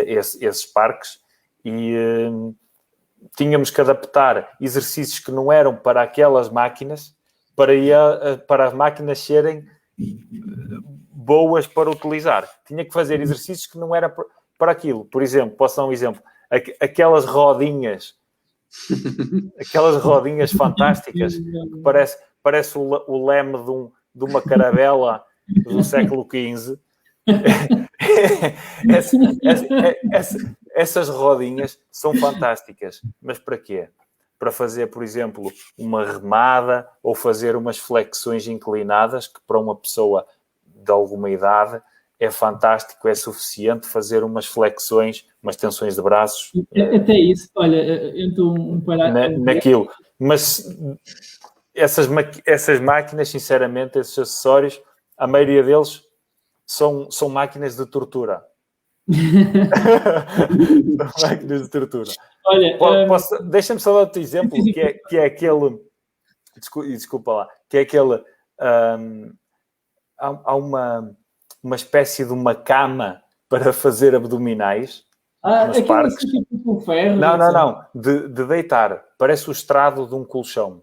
esses parques e tínhamos que adaptar exercícios que não eram para aquelas máquinas para as máquinas serem boas para utilizar. Tinha que fazer exercícios que não era para aquilo. Por exemplo, posso dar um exemplo. Aquelas rodinhas fantásticas que parece o leme de uma caravela do século XV. Essas rodinhas são fantásticas, mas para quê? Para fazer, por exemplo, uma remada ou fazer umas flexões inclinadas, que para uma pessoa de alguma idade é fantástico, é suficiente fazer umas flexões, umas tensões de braços. Até isso, olha, então naquilo. Mas essas máquinas, sinceramente, esses acessórios, a maioria deles são máquinas de tortura. São máquinas de tortura. Olha, deixa-me só dar outro exemplo, que é aquele... Desculpa lá. Que é aquele... há uma espécie de uma cama para fazer abdominais nos parques. Tipo ferro, não. De deitar. Parece o estrado de um colchão.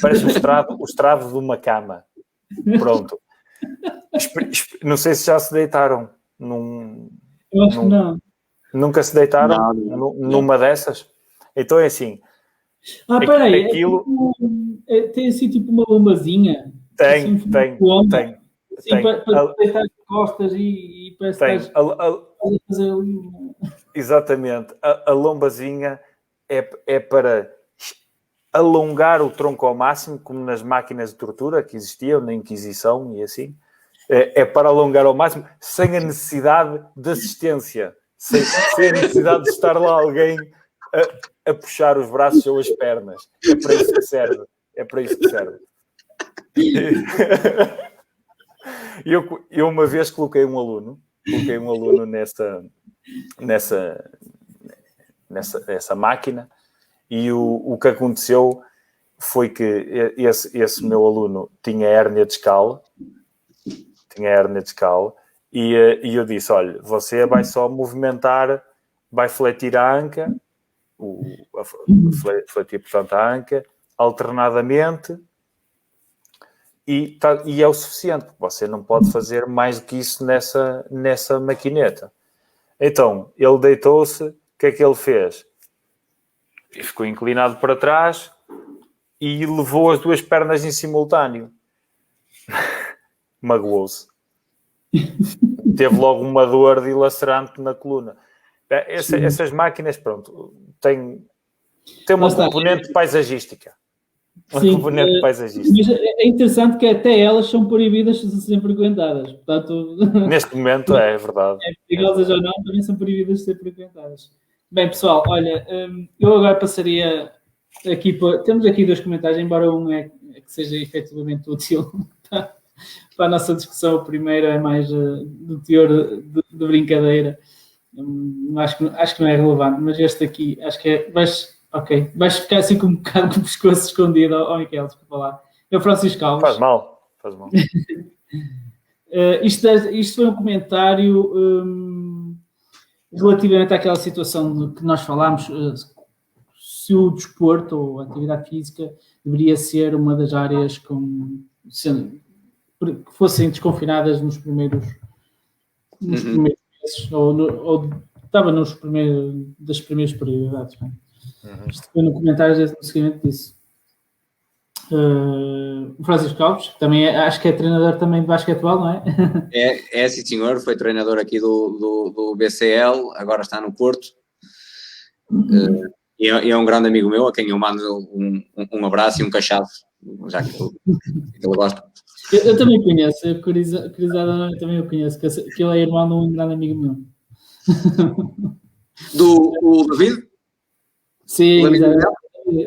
Parece o estrado de uma cama. Pronto. Não sei se já se deitaram Eu acho que não. Nunca se deitaram Não. numa dessas? Então é assim. Espera aí. Aquilo... tem assim tipo uma bombazinha. Tem. Assim, para deitar as costas e parece que estás a fazer ali. Exatamente. A lombazinha é para alongar o tronco ao máximo, como nas máquinas de tortura que existiam na Inquisição e assim. É para alongar ao máximo, sem a necessidade de assistência. Sem a necessidade de estar lá alguém a puxar os braços ou as pernas. É para isso que serve. Eu uma vez coloquei um aluno nessa máquina e o que aconteceu foi que esse meu aluno tinha hérnia discal e eu disse, olha, você vai só movimentar, vai fletir a anca, fletir, portanto, a anca, alternadamente, e é o suficiente, porque você não pode fazer mais do que isso nessa maquineta. Então, ele deitou-se, o que é que ele fez? Ele ficou inclinado para trás e levou as duas pernas em simultâneo. Magoou-se. Teve logo uma dor dilacerante na coluna. Essas máquinas, pronto, têm uma componente paisagística. Mas é interessante que até elas são proibidas de serem frequentadas. Portanto, neste momento é verdade. Perigosas ou não, também são proibidas de ser frequentadas. Bem, pessoal, olha, eu agora passaria aqui temos aqui 2 comentários, embora um é que seja efetivamente útil para a nossa discussão. O primeiro é mais do teor de brincadeira. Acho que não é relevante, mas este aqui, acho que é... vais ficar assim com um bocado com o pescoço escondido ao Miquel, desculpa lá. É o Francisco Alves. Faz mal. Isto foi um comentário relativamente àquela situação que nós falámos, se o desporto ou a atividade física deveria ser uma das áreas que fossem desconfinadas nos primeiros meses, ou estava das primeiras prioridades. Isto foi no comentário no seguimento disso. O Francisco Alves, que também acho que é treinador também de basquetebol, não é? É sim, senhor. Foi treinador aqui do BCL, agora está no Porto. E é um grande amigo meu, a quem eu mando um abraço e um cachado, já que ele gosta. Eu também conheço, curiosidade, também o conheço, que ele é irmão de um grande amigo meu. Do David? Sim,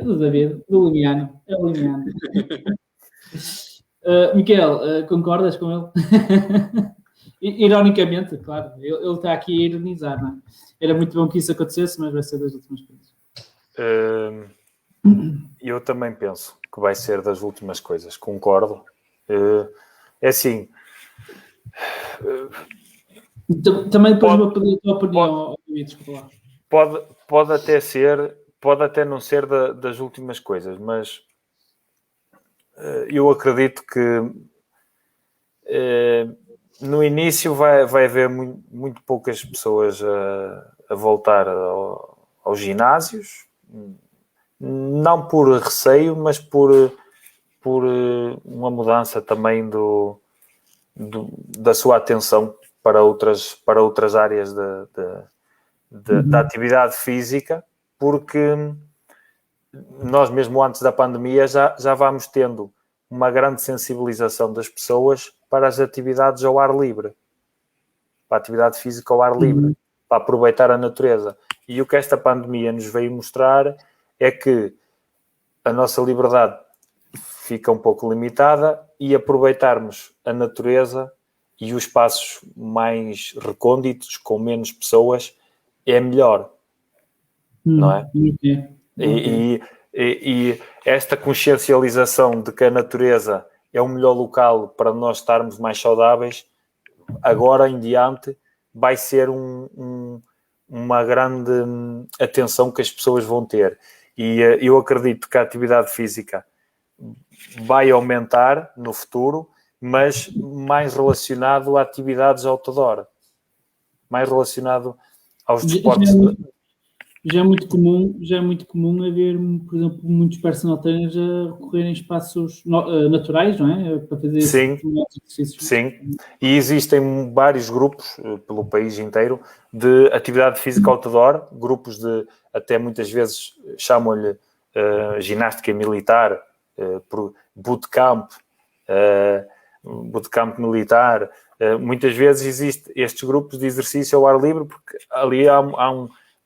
do David, do Limiano. É o Limiano. Miquel, concordas com ele? Ironicamente, claro. Ele está aqui a ironizar, não é? Era muito bom que isso acontecesse, mas vai ser das últimas coisas. Eu também penso que vai ser das últimas coisas. Concordo. É assim... Também depois vou pedir a tua opinião, desculpa lá. Pode até não ser das últimas coisas, mas eu acredito que no início vai haver muito poucas pessoas a voltar aos ginásios, não por receio, mas por uma mudança também da sua atenção para outras áreas da atividade física, porque nós mesmo antes da pandemia já vamos tendo uma grande sensibilização das pessoas para as atividades ao ar livre, para a atividade física ao ar livre, para aproveitar a natureza. E o que esta pandemia nos veio mostrar é que a nossa liberdade fica um pouco limitada e aproveitarmos a natureza e os espaços mais recônditos, com menos pessoas, é melhor. Não é? E esta consciencialização de que a natureza é o melhor local para nós estarmos mais saudáveis, agora em diante, vai ser uma grande atenção que as pessoas vão ter. E eu acredito que a atividade física vai aumentar no futuro, mas mais relacionado a atividades outdoor, mais relacionado aos desportos. Já é muito comum haver, por exemplo, muitos personal trainers a recorrerem a espaços naturais, não é? Para fazer exercícios. Sim. E existem vários grupos pelo país inteiro de atividade física outdoor, grupos de, até muitas vezes chamam-lhe ginástica militar, bootcamp militar. Muitas vezes existem estes grupos de exercício ao ar livre, porque ali há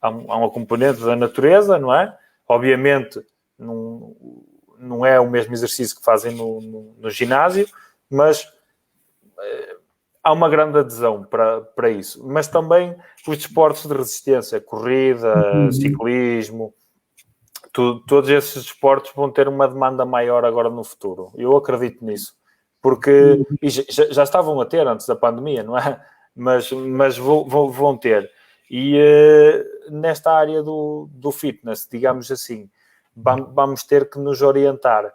uma componente da natureza, não é? Obviamente, não é o mesmo exercício que fazem no ginásio, mas há uma grande adesão para isso. Mas também os desportos de resistência, corrida, ciclismo, todos esses desportos vão ter uma demanda maior agora no futuro. Eu acredito nisso. Porque já estavam a ter antes da pandemia, não é? Mas vão ter. E nesta área do fitness, digamos assim, vamos ter que nos orientar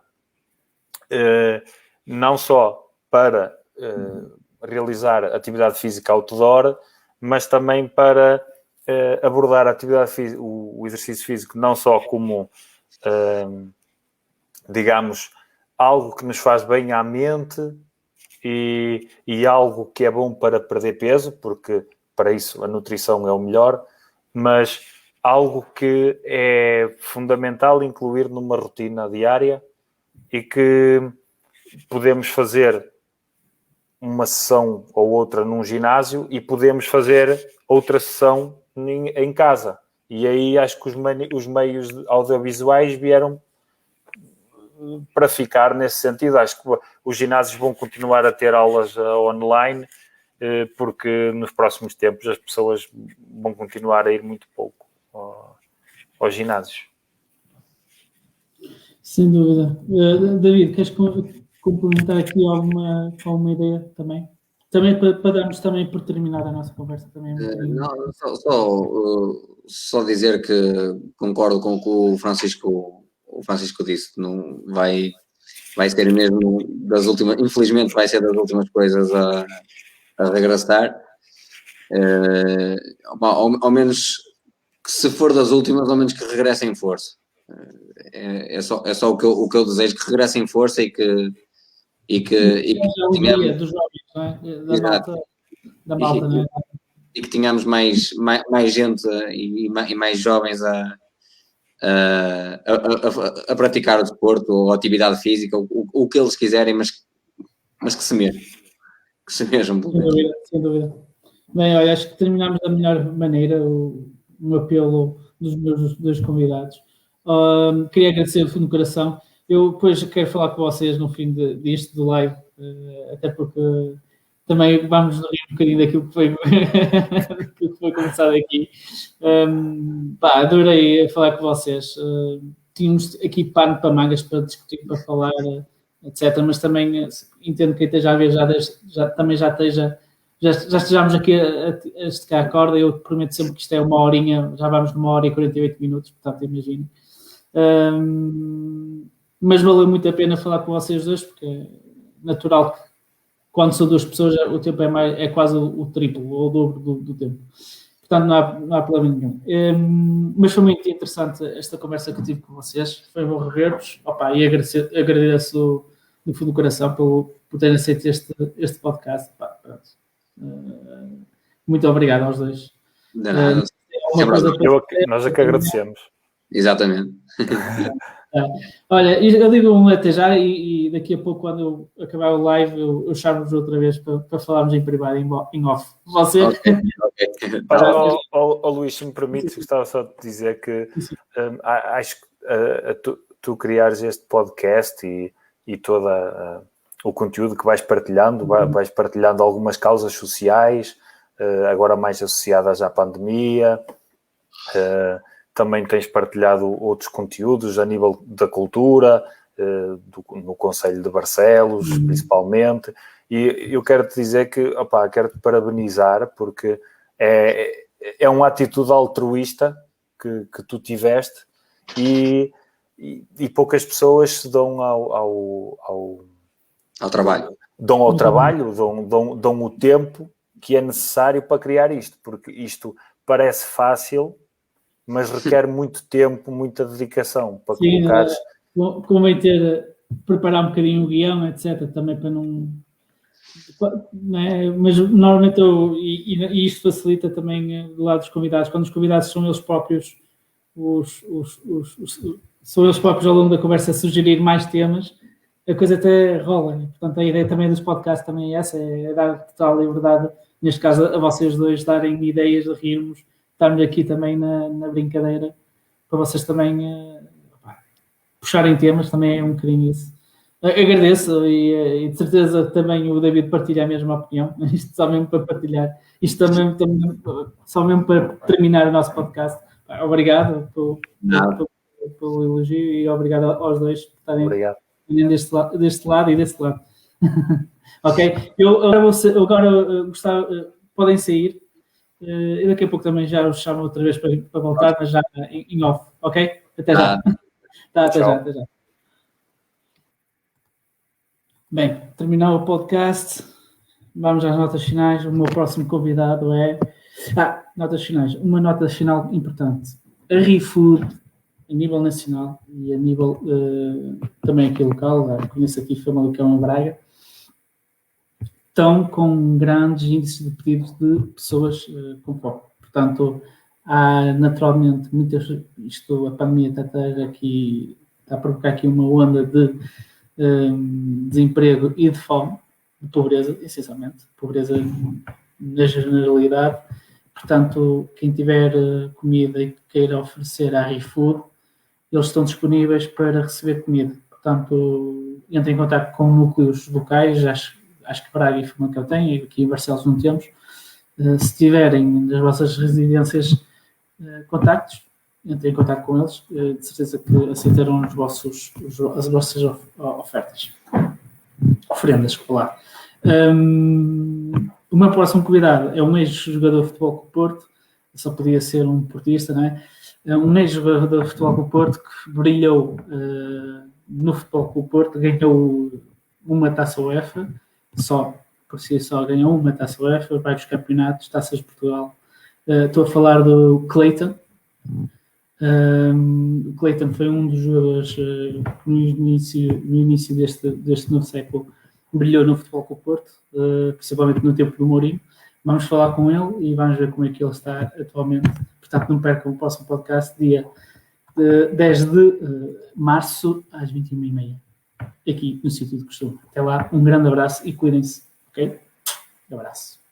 não só para realizar atividade física outdoor, mas também para abordar a atividade física, o exercício físico não só como, digamos, algo que nos faz bem à mente e algo que é bom para perder peso, porque para isso a nutrição é o melhor, mas algo que é fundamental incluir numa rotina diária e que podemos fazer uma sessão ou outra num ginásio e podemos fazer outra sessão em casa. E aí acho que os meios audiovisuais vieram para ficar nesse sentido. Acho que os ginásios vão continuar a ter aulas online, porque nos próximos tempos as pessoas vão continuar a ir muito pouco aos ginásios. Sem dúvida. David, queres complementar aqui alguma ideia também? Também para darmos também por terminada a nossa conversa também. Não, só dizer que concordo com o que o Francisco disse. Não vai ser mesmo das últimas, infelizmente vai ser das últimas coisas a regressar. Ao menos que, se for das últimas, ao menos que regressem em força. É só o que eu desejo, que regressem em força e que tenhamos dos jovens, não é? Da malta, não é? E que tenhamos mais gente e mais jovens a praticar o desporto ou a atividade física, o que eles quiserem, mas que se mexam. Que se mexam. Sem dúvida. Bem, olha, acho que terminamos da melhor maneira um apelo dos meus dois convidados. Queria agradecer do fundo do coração. Eu depois quero falar com vocês no fim disto do live, até porque também vamos rir um bocadinho daquilo que foi começado aqui. Adorei falar com vocês. Tínhamos aqui pano para mangas para discutir, para falar, etc. Mas também entendo que esteja a ver, já estejamos aqui a esticar a corda. Eu prometo sempre que isto é uma horinha, já vamos numa hora e 48 minutos, portanto, imagino. Mas valeu muito a pena falar com vocês dois, porque é natural que quando são duas pessoas o tempo é quase o triplo ou o dobro do tempo. Portanto, não há problema nenhum. Mas foi muito interessante esta conversa que eu tive com vocês. Foi bom rever-vos. E agradeço do fundo do coração por terem aceito este podcast. Muito obrigado aos dois. De nada. Nós é que agradecemos. Exatamente. Olha, eu digo até já e daqui a pouco, quando eu acabar o live, eu chamo-vos outra vez para falarmos em privado, em off. Você? Okay. Luís, se me permites, gostava só de dizer que acho que tu criares este podcast e todo o conteúdo que vais partilhando algumas causas sociais, agora mais associadas à pandemia. Também tens partilhado outros conteúdos a nível da cultura, no Conselho de Barcelos, principalmente. E eu quero-te dizer que, quero-te parabenizar, porque é uma atitude altruísta que tu tiveste e poucas pessoas se dão ao trabalho. dão ao trabalho, dão o tempo que é necessário para criar isto, porque isto parece fácil, mas requer muito tempo, muita dedicação para colocares. Convém preparar um bocadinho o guião, etc., também para não é? Mas normalmente e isto facilita também do lado dos convidados, quando os convidados são eles próprios são eles próprios ao longo da conversa a sugerir mais temas, a coisa até rola. Portanto, a ideia também dos podcasts também é essa, é dar total liberdade, neste caso a vocês dois, darem ideias, de rirmos, estarmos aqui também na brincadeira, para vocês também puxarem temas, também é um bocadinho isso. Agradeço e de certeza também o David partilha a mesma opinião, isto só mesmo para partilhar, isto também só mesmo para terminar o nosso podcast. Obrigado pelo elogio e obrigado aos dois por estarem deste lado e deste lado. Ok? Eu agora gostava, podem sair e daqui a pouco também já os chamo outra vez para voltar, mas já em off, ok? Até já. Até já. Bem, terminou o podcast, vamos às notas finais. O meu próximo convidado é... notas finais. Uma nota final importante. A ReFood, a nível nacional e a nível também aqui local, conheço aqui Famalicão e Braga, estão com grandes índices de pedidos de pessoas com fome. Portanto, há naturalmente muitas... a pandemia está a provocar aqui uma onda de desemprego e de fome, de pobreza, essencialmente, pobreza na generalidade. Portanto, quem tiver comida e queira oferecer à ReFood, eles estão disponíveis para receber comida. Portanto, entre em contato com núcleos locais, acho que Braga e Famalicão têm, e aqui em Barcelos não temos. Se tiverem nas vossas residências contactos, entrem em contato com eles, de certeza que aceitarão as vossas ofertas. Oferendas, lá. O meu próximo convidado é um ex-jogador de futebol com o Porto, só podia ser um portista, não é? Um ex-jogador de futebol com o Porto que brilhou no futebol com o Porto, ganhou uma taça UEFA, por si só ganhou uma taça UEFA, vários campeonatos, taças de Portugal. Estou a falar do Clayton. O Clayton foi um dos jogadores que no início deste novo século brilhou no futebol com o Porto, principalmente no tempo do Mourinho. Vamos falar com ele e vamos ver como é que ele está atualmente. Portanto, não percam o próximo podcast, dia 10 de março, às 21h30, aqui no sítio de costume. Até lá, um grande abraço e cuidem-se, ok? Um abraço.